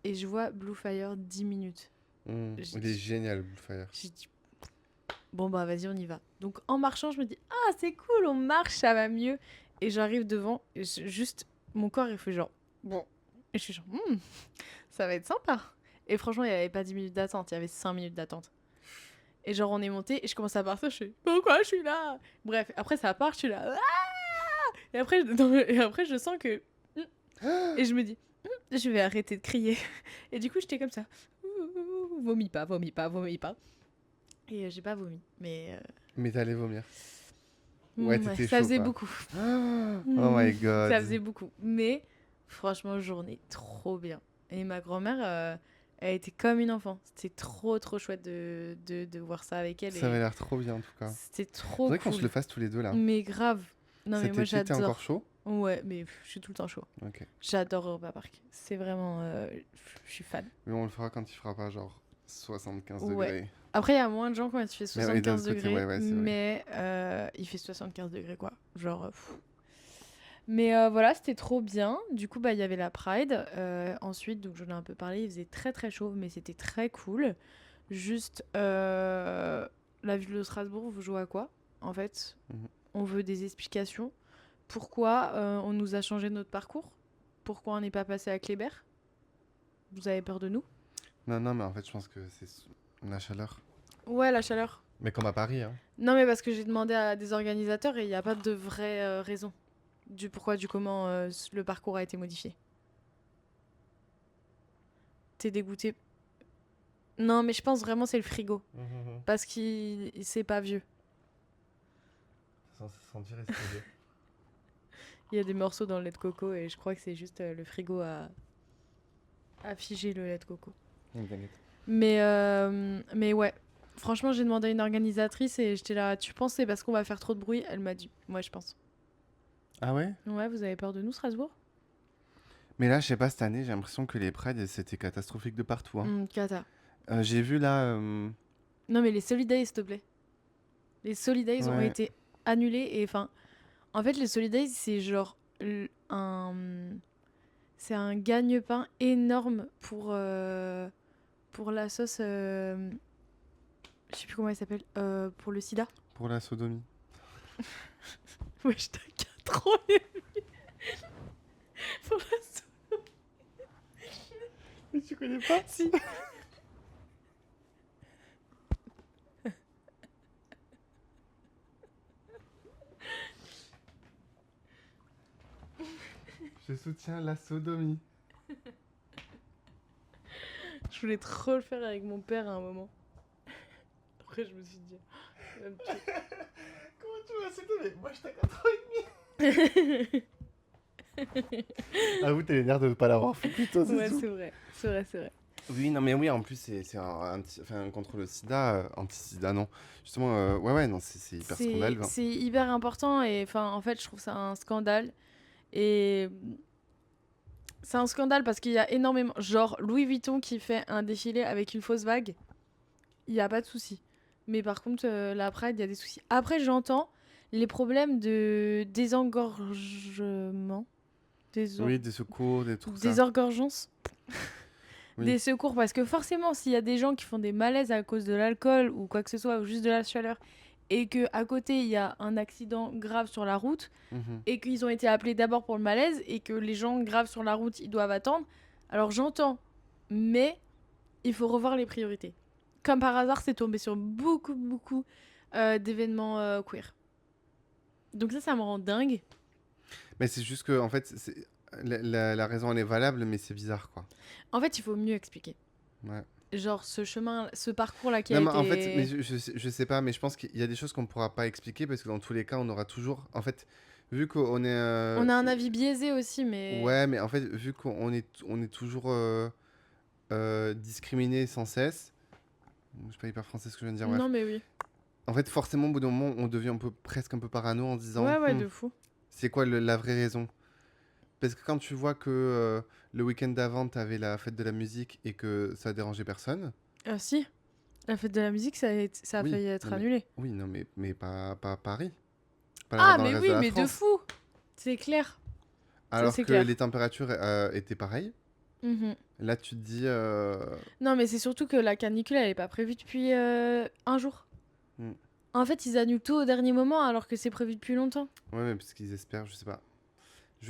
et je vois Blue Fire 10 minutes. J'ai Il est dit, génial, Bullfire. j'ai dit, bon bah vas-y, on y va. Donc en marchant, je me dis, ah c'est cool, on marche, ça va mieux. Et j'arrive devant, et juste, mon corps il fait genre, bon. Et je suis genre, ça va être sympa. Et franchement, il n'y avait pas 10 minutes d'attente, il y avait 5 minutes d'attente. Et genre, on est monté, et je commence à partir, je fais, pourquoi je suis là? Bref, après ça part, je suis là, ah et après, et après, je sens que. Et je me dis, je vais arrêter de crier. Et du coup, j'étais comme ça. Vomis pas, vomis pas, vomis pas. Et j'ai pas vomi. Mais Mais t'allais vomir. Ouais, ouais, t'étais ça chaud, faisait quoi. beaucoup. Oh my god. Ça faisait beaucoup. Mais franchement, journée trop bien. Et ma grand-mère, elle était comme une enfant. C'était trop, trop chouette de voir ça avec elle. Ça avait Et l'air trop bien, en tout cas. c'était trop Faudrait qu'on se cool. le fasse tous les deux, là. Mais grave. Non, mais Cet moi, été, t'es encore j'adore. chaud? Ouais, mais je suis tout le temps chaud. Ok. J'adore Europa Park. C'est vraiment. Je suis fan. Mais on le fera quand il fera pas, genre, 75 Ouais. degrés. Après, il y a moins de gens quand il fait Mais ouais, d'un 75 autre côté, degrés, ouais, c'est vrai. mais il fait 75 degrés, quoi. Genre. Mais voilà, c'était trop bien. Du coup, bah, il y avait la Pride. Ensuite, donc j'en ai un peu parlé, il faisait très très chaud, mais c'était très cool. Juste, la ville de Strasbourg, vous jouez à quoi? En fait, Mhm. on veut des explications. Pourquoi on nous a changé notre parcours? Pourquoi on n'est pas passé à Kléber? Vous avez peur de nous? Non, non, mais en fait, je pense que c'est la chaleur. Ouais, la chaleur. Mais comme à Paris, hein. Non, mais parce que j'ai demandé à des organisateurs et il n'y a pas de vraie raison du pourquoi, du comment le parcours a été modifié. T'es dégoûté? Non, mais je pense vraiment c'est le frigo. Parce qu'il c'est pas vieux. C'est censé sentir et c'est vieux. Il y a des morceaux dans le lait de coco et je crois que c'est juste le frigo à figer le lait de coco. T'inquiète. Mais ouais. Franchement, j'ai demandé à une organisatrice et j'étais là, tu penses c'est parce qu'on va faire trop de bruit? Elle m'a dit, ouais, je pense. Ah ouais? Ouais, vous avez peur de nous, Strasbourg? Mais là, je sais pas, cette année, j'ai l'impression que les Pride, c'était catastrophique de partout, hein. Cata. J'ai vu là... Non, mais les Solidays, s'il te plaît. Les Solidays ont Ouais. été annulés et enfin. En fait, les Solidays, c'est genre c'est un gagne-pain énorme pour la sauce. Je sais plus comment elle s'appelle. Pour le sida. Pour la sodomie. Ouais, je t'inquiète trop. Pour la connais pas? Si. Je soutiens la sodomie. Je voulais trop le faire avec mon père à un moment. Après, je me suis dit. Comment tu vas sodomer? Moi, je t'ai 4 ans. Ah, vous, t'es les nerfs de ne pas l'avoir fait plus tôt, c'est Ouais, tout. c'est vrai. C'est vrai, c'est vrai. Oui, non, mais oui, en plus, c'est enfin, contre le sida, anti-sida, non. Justement, ouais, non, c'est hyper scandaleux. Hein. C'est hyper important et enfin, en fait, je trouve ça un scandale. Et c'est un scandale parce qu'il y a énormément. Genre, Louis Vuitton qui fait un défilé avec une fausse vague, il n'y a pas de souci. Mais par contre, la Pride, il y a des soucis. Après, j'entends les problèmes de désengorgement. Oui, des secours, des trucs ça. Désengorgeance. Oui. Des secours. Parce que forcément, s'il y a des gens qui font des malaises à cause de l'alcool ou quoi que ce soit, ou juste de la chaleur, et qu'à côté, il y a un accident grave sur la route, Mhm. et qu'ils ont été appelés d'abord pour le malaise, et que les gens graves sur la route, ils doivent attendre, alors j'entends. Mais il faut revoir les priorités. Comme par hasard, c'est tombé sur beaucoup d'événements queer. Donc ça me rend dingue. Mais c'est juste que, en fait, la raison, elle est valable, mais c'est bizarre, quoi. En fait, il faut mieux expliquer. Ouais. Genre ce parcours-là qui Non, a mais été... en fait, mais je sais pas, mais je pense qu'il y a des choses qu'on ne pourra pas expliquer parce que dans tous les cas, on aura toujours. En fait, vu qu'on est. On a un avis biaisé aussi, mais... Ouais, mais en fait, vu on est toujours discriminé sans cesse. Je suis pas hyper français ce que je viens de dire, bref. Non, mais oui. En fait, forcément, au bout d'un moment, on devient presque un peu parano en se disant Ouais, de fou. c'est quoi la vraie raison? Parce que quand tu vois que le week-end d'avant, t'avais la fête de la musique et que ça a dérangé personne. Si, la fête de la musique, ça a Oui, failli être non, mais, annulé. oui, non, mais pas à Paris. Pas Ah, dans le mais reste de oui, la mais de France. fou. C'est clair. Ça, Alors c'est que clair. les températures étaient pareilles. Mhm. Là, tu te dis. Non, mais c'est surtout que la canicule, elle est pas prévue depuis un jour. Hmm. En fait, ils annulent tout au dernier moment alors que c'est prévu depuis longtemps. Ouais, mais parce qu'ils espèrent, je sais pas.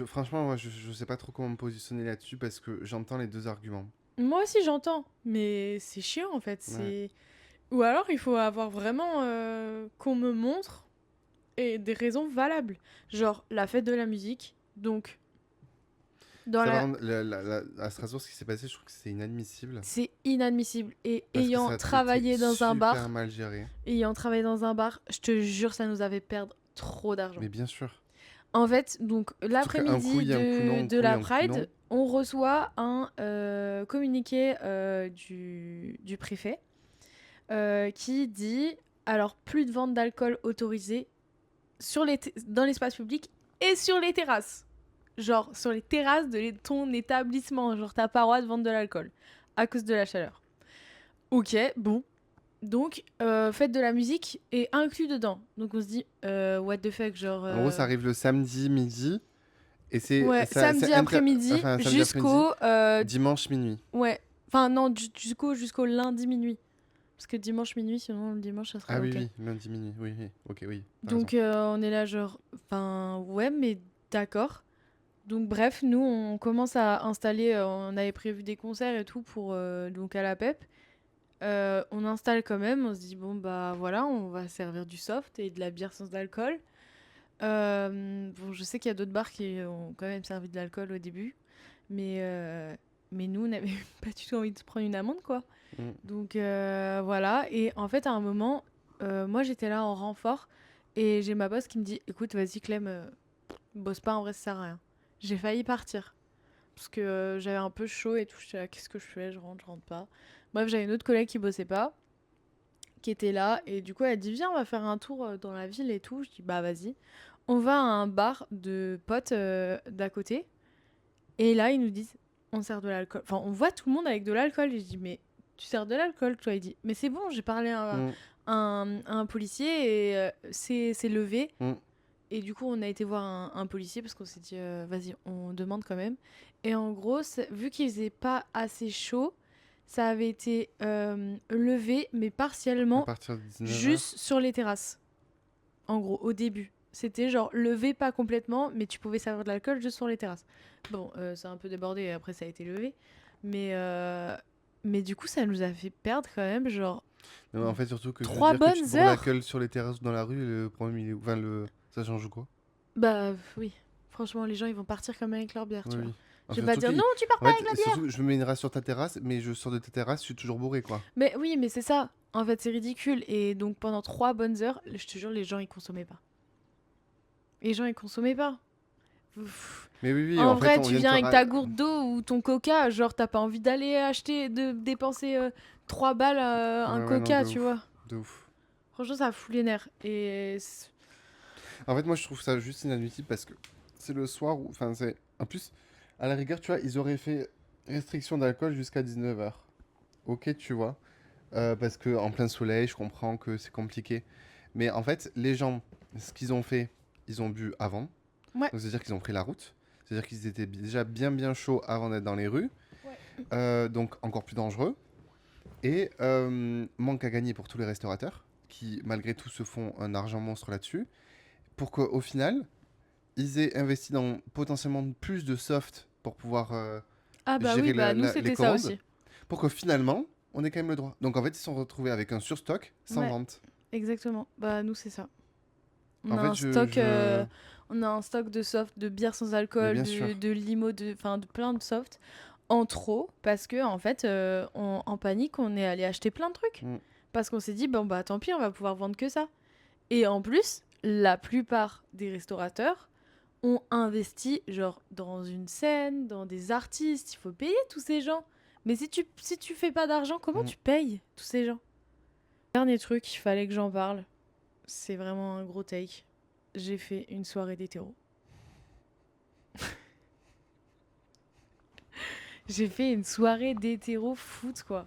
Franchement, moi, je sais pas trop comment me positionner là-dessus parce que j'entends les deux arguments. Moi aussi, j'entends. Mais c'est chiant, en fait. Ouais. Ou alors, il faut avoir vraiment qu'on me montre et des raisons valables. Genre, la fête de la musique. Donc, dans Ça, par la... contre, à Strasbourg, ce qui s'est passé, je trouve que c'est inadmissible. C'est inadmissible. Et Parce que ayant ça a été travaillé dans un super bar, mal géré. je te jure, ça nous avait perdre trop d'argent. Mais bien sûr. En fait, donc Surtout qu'un coup, l'après-midi il y a un coup non, un de coup, il y a la un coup non. Pride, on reçoit un communiqué du préfet qui dit alors plus de vente d'alcool autorisée dans l'espace public et sur les terrasses. Genre sur les terrasses de ton établissement. Genre t'as pas le droit de vendre de l'alcool à cause de la chaleur. Ok, bon. Donc, fête de la musique est inclus dedans. Donc on se dit, what the fuck, genre... En gros, ça arrive le samedi midi. Et c'est Ouais, ça, samedi après-midi enfin, samedi après-midi, jusqu'au... dimanche minuit. Ouais, enfin non, jusqu'au lundi minuit. Parce que dimanche minuit, sinon le dimanche, ça serait Ah oui, ok. oui, lundi minuit. Oui, oui. Ok, oui. t'as Donc raison. on est là genre... Enfin, ouais, mais d'accord. Donc bref, nous, on commence à installer... on avait prévu des concerts et tout pour donc à la PEP. On installe quand même, on se dit bon bah voilà, on va servir du soft et de la bière sans alcool. Bon, je sais qu'il y a d'autres bars qui ont quand même servi de l'alcool au début, mais nous on n'avait pas du tout envie de se prendre une amende quoi. Mm. Donc voilà, et en fait à un moment, moi j'étais là en renfort et j'ai ma boss qui me dit écoute vas-y Clem, bosse pas en vrai ça sert à rien. J'ai failli partir parce que j'avais un peu chaud et tout, j'étais là qu'est-ce que je fais, je rentre pas. Bref, j'avais une autre collègue qui bossait pas, qui était là, et du coup elle dit viens on va faire un tour dans la ville et tout. Je dis bah vas-y. On va à un bar de potes d'à côté, et là ils nous disent on sert de l'alcool. Enfin on voit tout le monde avec de l'alcool, et je dis mais tu sers de l'alcool toi? Il dit mais c'est bon, j'ai parlé Mm, à un policier et c'est levé. mm. Et du coup, on a été voir un policier parce qu'on s'est dit, vas-y, on demande quand même. Et en gros, vu qu'il faisait pas assez chaud, ça avait été levé, mais À partiellement, partir de 19h. juste sur les terrasses. En gros, au début. C'était genre levé pas complètement, mais tu pouvais servir de l'alcool juste sur les terrasses. Bon, ça a un peu débordé et après ça a été levé. Mais, euh, mais du coup, ça nous a fait perdre quand même, genre, Non, mais en fait, surtout que je veux 3 dire que tu te bonnes bourres la heures. gueule sur les terrasses ou dans la rue, le problème, il est où? Enfin, ça change quoi? Bah oui, franchement, les gens, ils vont partir comme avec leur bière, Oui, tu vois. oui. Je vais pas Surtout dire, que, non, tu pars en pas avec la fait, bière. surtout, je me mets une race sur ta terrasse, mais je sors de ta terrasse, je suis toujours bourré, quoi. Mais oui, mais c'est ça. En fait, c'est ridicule. Et donc, pendant 3 bonnes heures, je te jure, les gens, ils consommaient pas. Les gens, ils consommaient pas. Pff. Mais oui, oui, En en fait, vrai, on tu vient de viens te avec ta gourde d'eau ou ton coca, genre, t'as pas envie d'aller acheter, de dépenser 3 balles un Ouais, ouais, non, coca, de tu ouf. vois. De ouf. Franchement, ça fout les nerfs. Et En fait, moi, je trouve ça juste inadmissible parce que c'est le soir où. Enfin, c'est. En plus, à la rigueur, tu vois, ils auraient fait restriction d'alcool jusqu'à 19 h. Ok, tu vois. Parce que en plein soleil, je comprends que c'est compliqué. Mais en fait, les gens, ce qu'ils ont fait, ils ont bu avant. ouais. Donc, c'est-à-dire qu'ils ont pris la route. C'est-à-dire qu'ils étaient déjà bien, bien chauds avant d'être dans les rues. Ouais. Donc, encore plus dangereux. Et manque à gagner pour tous les restaurateurs qui, malgré tout, se font un argent monstre là-dessus. Pour qu'au final, ils aient investi dans potentiellement plus de soft pour pouvoir Ah bah oui, gérer bah nous, les c'était ça commandes, aussi. pour que finalement, on ait quand même le droit. Donc en fait, ils se sont retrouvés avec un surstock sans Ouais, vente. exactement. Bah nous, c'est ça. On En a fait, un stock, on a un stock de soft, de bière sans Mais alcool, bien de sûr. limo, enfin de plein de soft en trop parce que en fait, en panique, on est allé acheter plein de trucs Mm. parce qu'on s'est dit bon bah tant pis, on va pouvoir vendre que ça. Et en plus, la plupart des restaurateurs ont investi genre dans une scène, dans des artistes. Il faut payer tous ces gens. Mais si tu fais pas d'argent, comment Mm. tu payes tous ces gens? Dernier truc, il fallait que j'en parle. C'est vraiment un gros take. J'ai fait une soirée d'hétéro. J'ai fait une soirée d'hétéro foot, quoi.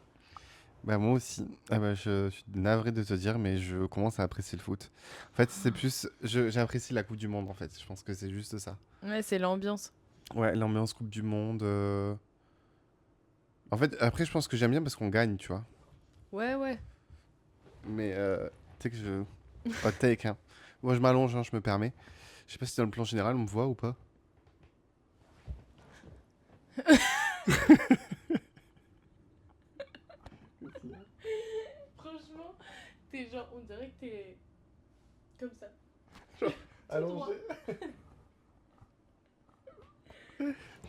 Bah moi aussi. Ah bah, je suis navré de te dire, mais je commence à apprécier le foot. En fait, c'est plus... J'apprécie la Coupe du Monde, en fait. Je pense que c'est juste ça. Ouais, c'est l'ambiance. Ouais, l'ambiance Coupe du Monde. En fait, après, je pense que j'aime bien parce qu'on gagne, tu vois. Ouais, ouais. Mais tu sais que je... Hot take, hein. Moi, je m'allonge, hein, je me permets. Je sais pas si dans le plan général, on me voit ou pas. Franchement, t'es genre, on dirait que t'es comme ça. Allongé.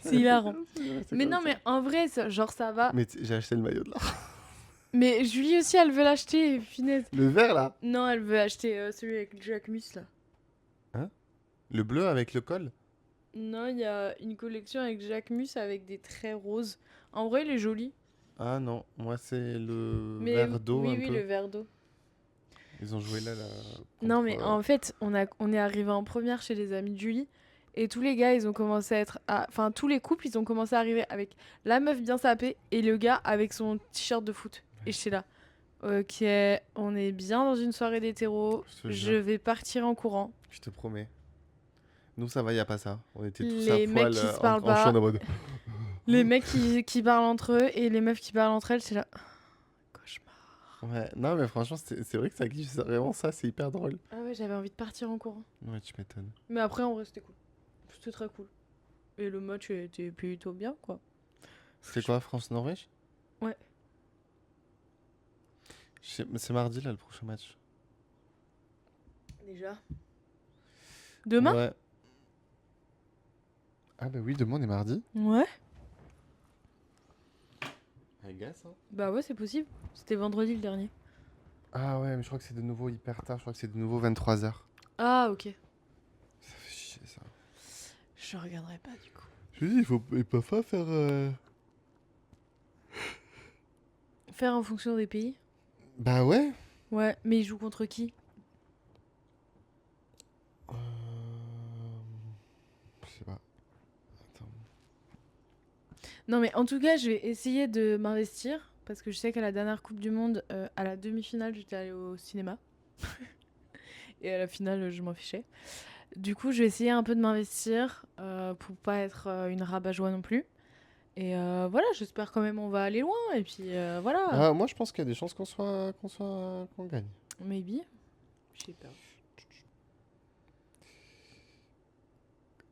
C'est hilarant. C'est Mais comme non, ça. mais en vrai, genre ça va. Mais j'ai acheté le maillot de là. Mais Julie aussi, elle veut l'acheter, finesse. Le vert, là. Non, elle veut acheter celui avec Jack Mus, là. Hein? Le bleu avec le col? Non, il y a une collection avec Jack Mus avec des traits roses. En vrai, il est joli. Ah non, moi c'est le Mais vert d'eau oui, un oui, peu. le verre d'eau. Ils ont joué là Non, contre. mais en fait, on est arrivé en première chez les amis de Julie. Et tous les gars, ils ont commencé à être. Enfin, tous les couples, ils ont commencé à arriver avec la meuf bien sapée et le gars avec son t-shirt de foot. Et j'étais là. Ok, on est bien dans une soirée d'hétéro. Je te Je jure, vais partir en courant. je te promets. Nous ça va, y a pas ça. On était tous à Les mecs poil qui se parlent en chant pas. en mode. Les mecs qui parlent entre eux et les meufs qui parlent entre elles, c'est là. Cauchemar. Ouais, non mais franchement, c'est vrai que ça glitch, c'est vraiment ça, c'est hyper drôle. Ah ouais, j'avais envie de partir en courant. Ouais, tu m'étonnes. Mais après, en vrai, c'était cool. C'était très cool. Et le match était plutôt bien, quoi. C'est quoi, France-Norvège? Ouais. C'est mardi là le prochain match. Déjà. Demain? Ouais. Ah bah oui, demain on est mardi. Ouais. I guess, hein. Bah ouais, c'est possible. C'était vendredi le dernier. Ah ouais, mais je crois que c'est de nouveau hyper tard, je crois que c'est de nouveau 23 h. Ah, ok. Ça fait chier ça. Je regarderai pas du coup. Je dis, ils peuvent pas faire. Faire en fonction des pays? Bah ouais. Ouais, mais ils jouent contre qui? Euh, Je sais pas. Attends. Non, mais en tout cas, je vais essayer de m'investir. Parce que je sais qu'à la dernière Coupe du Monde, à la demi-finale, j'étais allée au cinéma. Et à la finale, je m'en fichais. Du coup, je vais essayer un peu de m'investir pour pas être une rabat-joie non plus. Et voilà, j'espère quand même on va aller loin. Et puis voilà. Bah, moi je pense qu'il y a des chances qu'on gagne. Maybe. Je sais pas.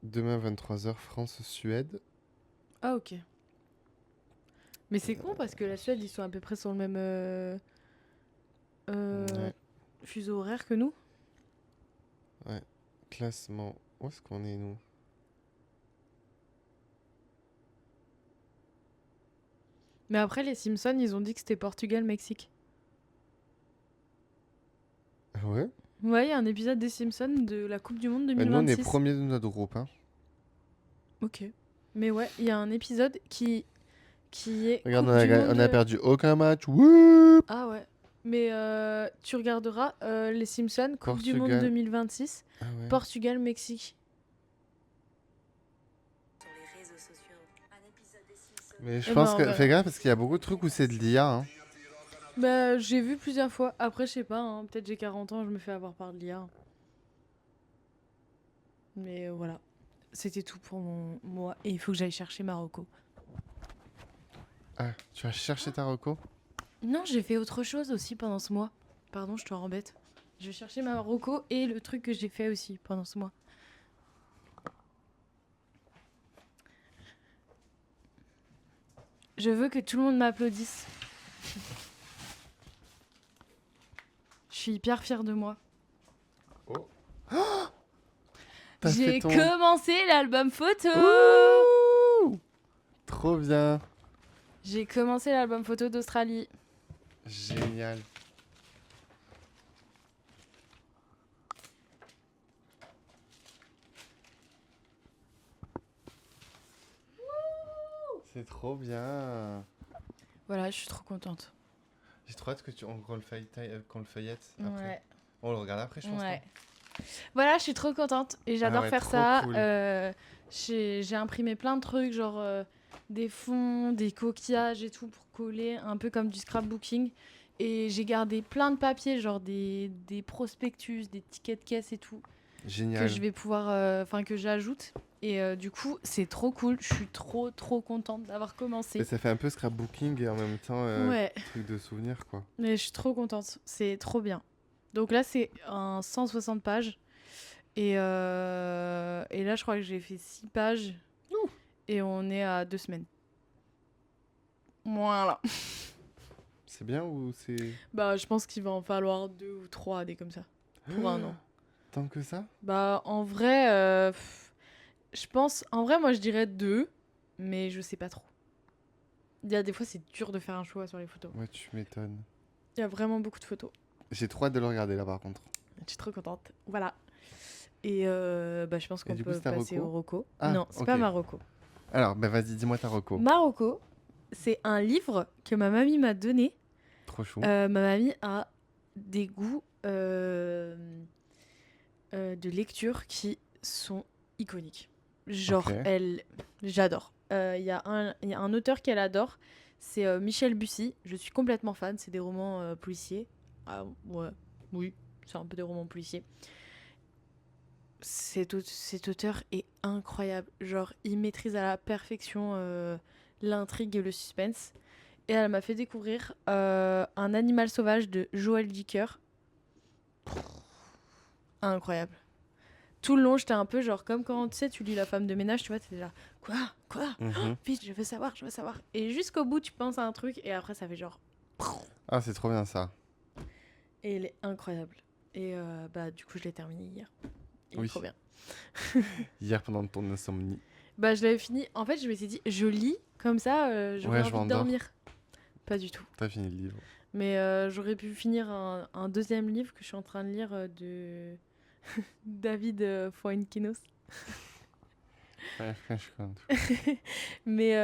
Demain 23 h France-Suède. Ah, ok. Mais c'est con parce que la Suède, ils sont à peu près sur le même euh, Ouais, fuseau horaire que nous. ouais. Classement. Où est-ce qu'on est, nous? Mais après, les Simpsons, ils ont dit que c'était Portugal-Mexique. Ah ouais? Ouais, il y a un épisode des Simpsons de la Coupe du Monde Bah, nous, on est 2026. premier de notre groupe, hein. Ok. Mais ouais, il y a un épisode qui est Regarde, Coupe du on Monde. a perdu aucun match. Wouh! Ah ouais. Mais tu regarderas les Simpsons, Coupe du Monde Portugal. 2026, Ah ouais. Portugal-Mexique. Sur les réseaux sociaux, un épisode des Simpsons. Mais je Eh ben, pense on que. Fais verra. gaffe parce qu'il y a beaucoup de trucs où c'est de l'IA, hein. Bah, j'ai vu plusieurs fois. Après, je sais pas, hein, peut-être j'ai 40 ans, je me fais avoir par de l'IA. Mais voilà. C'était tout pour moi. Et il faut que j'aille chercher Marocco. Ah, tu vas chercher ta reco? Non, j'ai fait autre chose aussi pendant ce mois. Pardon, je te rembête. Je vais chercher Marocco et le truc que j'ai fait aussi pendant ce mois. Je veux que tout le monde m'applaudisse. Je suis hyper fière de moi. Oh. T'as fait J'ai ton. commencé l'album photo. Ouh! Trop bien. J'ai commencé l'album photo d'Australie. Génial. C'est trop bien. Voilà, je suis trop contente. J'ai trop hâte qu'on le feuillette après. Ouais. On le regarde après, je pense. Ouais. Voilà, je suis trop contente et j'adore ouais, faire trop ça. cool. J'ai imprimé plein de trucs, genre des fonds, des coquillages et tout pour coller, un peu comme du scrapbooking. Et j'ai gardé plein de papiers, genre des prospectus, des tickets de caisse et tout, que Génial. je vais pouvoir, enfin que j'ajoute. Et du coup, c'est trop cool. Je suis trop contente d'avoir commencé. Et ça fait un peu scrapbooking et en même temps Ouais, truc de souvenir, quoi. mais je suis trop contente. C'est trop bien. Donc là, c'est un 160 pages. Et là, je crois que j'ai fait 6 pages. Ouh. Et on est à 2 semaines. Voilà. C'est bien ou c'est. Bah, je pense qu'il va en falloir 2 ou 3 des comme ça. Pour un an. Tant que ça? Bah, en vrai, je pense. En vrai, moi, je dirais 2. Mais je sais pas trop. Il y a des fois, c'est dur de faire un choix sur les photos. Ouais, tu m'étonnes. Il y a vraiment beaucoup de photos. J'ai trop hâte de le regarder là par contre. Je suis trop contente. Voilà. Et bah, je pense qu'on du coup, peut c'est ta passer reco au Rocco. Ah, Non, c'est ok. pas Marocco. Alors, bah vas-y, dis-moi ta reco. Marocco, c'est un livre que ma mamie m'a donné. Trop chou. Ma mamie a des goûts de lecture qui sont iconiques. Genre, Ok. j'adore. Il y a un auteur qu'elle adore, c'est Michel Bussy. Je suis complètement fan, c'est des romans policiers. Ah ouais, oui, c'est un peu des romans policiers. Cet auteur est incroyable. Genre, il maîtrise à la perfection l'intrigue et le suspense. Et elle m'a fait découvrir Un animal sauvage de Joël Dicker. Incroyable. Tout le long, j'étais un peu genre comme quand tu sais, tu lis La femme de ménage, tu vois, t'es là, quoi, Mhm. vite, je veux savoir. Et jusqu'au bout, tu penses à un truc et après, ça fait genre. Ah, c'est trop bien ça. Et il est incroyable. Et bah, du coup, je l'ai terminé hier. Il est Oui. trop bien. Hier pendant ton insomnie. Bah, je l'avais fini. En fait, je m'étais dit, je lis comme ça, j'aurais Ouais, je envie de m'endors. dormir. Pas du tout. T'as fini le livre. Mais j'aurais pu finir un deuxième livre que je suis en train de lire de David Fuenquinos. Ouais, je compte. Mais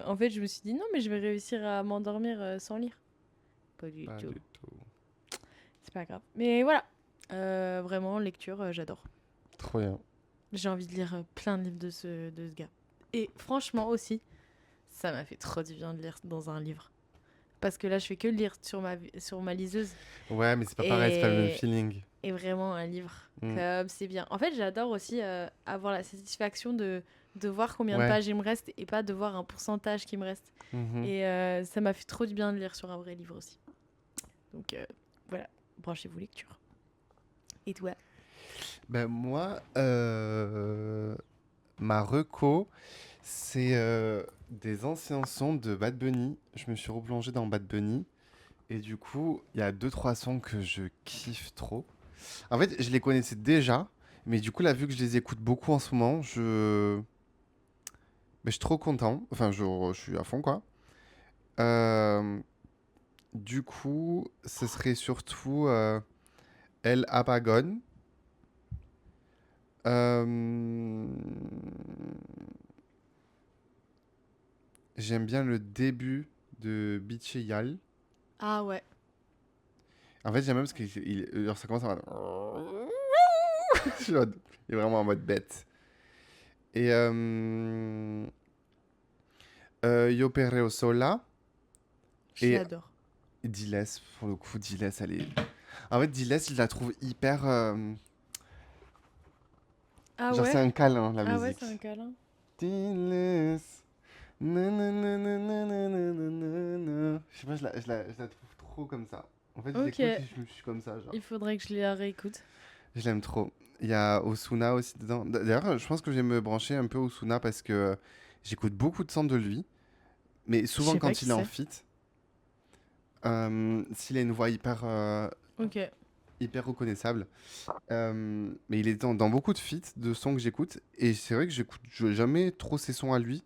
en fait, je me suis dit non, mais je vais réussir à m'endormir sans lire. Pas du Pas tout. du tout. C'est pas grave. Mais voilà. Vraiment, lecture, j'adore. Trop bien. J'ai envie de lire plein de livres de ce gars. Et franchement aussi, ça m'a fait trop du bien de lire dans un livre. Parce que là, je fais que lire sur ma liseuse. Ouais, mais c'est pas pareil, c'est pas le même Et- feeling. Et vraiment, un livre, Mm. comme c'est bien. En fait, j'adore aussi avoir la satisfaction de voir combien de Ouais. pages il me reste et pas de voir un pourcentage qui me reste. Mhm. Et ça m'a fait trop du bien de lire sur un vrai livre aussi. Donc voilà, branchez-vous lecture. Et toi? Ben moi, ma reco, C'est des anciens sons de Bad Bunny. Je me suis replongé dans Bad Bunny. Et du coup, il y a deux, trois sons que je kiffe trop. En fait, je les connaissais déjà. Mais du coup, là, vu que je les écoute beaucoup en ce moment, je suis trop content. Enfin, je suis à fond, quoi. Euh, du coup, ce serait surtout El Apagón. Euh, J'aime bien le début de Bicheyal. Ah ouais. En fait, j'aime bien parce que genre, ça commence en mode... Je suis en mode- Il est vraiment en mode bête. Et Yo Perreo Sola. Je Et l'adore. Diles, pour le coup, Diles, elle est... En fait, Diles, je la trouve hyper... Ah Genre, c'est ouais? un câlin, la Ah ouais, c'est un musique. câlin. Diles... nananananananana. Je sais pas, je la trouve trop comme ça. En fait, je Ok, l'écoute et je suis comme ça, genre. il faudrait que je les réécoute. Je l'aime trop. Il y a Osuna aussi dedans. D'ailleurs, je pense que je vais me brancher un peu Osuna parce que j'écoute beaucoup de sons de lui, mais Je souvent sais pas quand qui il est en c'est. feat, s'il a une voix hyper, Ok. hyper reconnaissable. Mais il est dans beaucoup de feats de sons que j'écoute, et c'est vrai que j'écoute jamais trop ses sons à lui,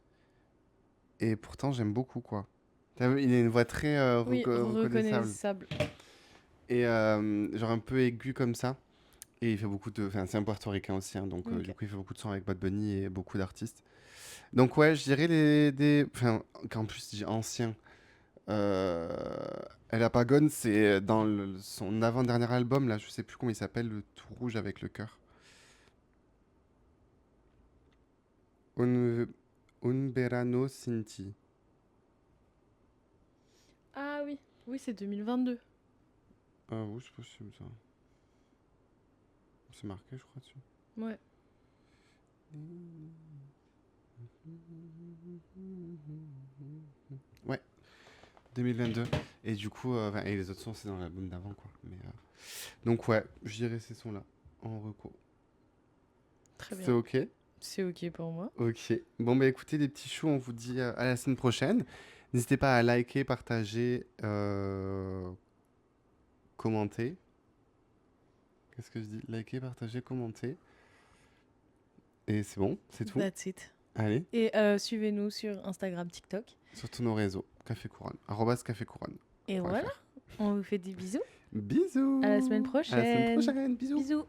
et pourtant j'aime beaucoup, quoi. T'as vu, il a une voix très Oui, reconnaissable, reconnaissable. et genre un peu aigu comme ça. Et il fait beaucoup de... Enfin, c'est un portoricain aussi, hein, donc Ok. du coup, il fait beaucoup de sons avec Bad Bunny et beaucoup d'artistes. Donc ouais, je dirais Enfin, qu'en plus, je dis ancien. Euh... El Apagón, c'est dans son avant-dernier album, là, je sais plus comment il s'appelle, le tout rouge avec le cœur. Un... Un Verano Sin Ti. Ah oui. Oui, c'est 2022. Ah oui, c'est possible, ça. C'est marqué, je crois, dessus. Ouais. Ouais, 2022. Et du coup, enfin, et les autres sons, c'est dans l'album d'avant, quoi. Mais, donc ouais, je dirais ces sons-là, en reco. Très C'est bien. ok? C'est ok pour moi. Ok. Bon, bah écoutez, les petits choux, on vous dit à la semaine prochaine. N'hésitez pas à liker, partager, commenter. Qu'est-ce que je dis? Liker, partager, commenter. Et c'est bon, c'est tout. That's it. Allez, Et suivez-nous sur Instagram, TikTok. sur tous nos réseaux. Café Couronne. Arrobas Café Couronne. Et voilà. On vous fait des bisous. Bisous. À la semaine À la semaine prochaine. prochaine. Bisous. Bisous.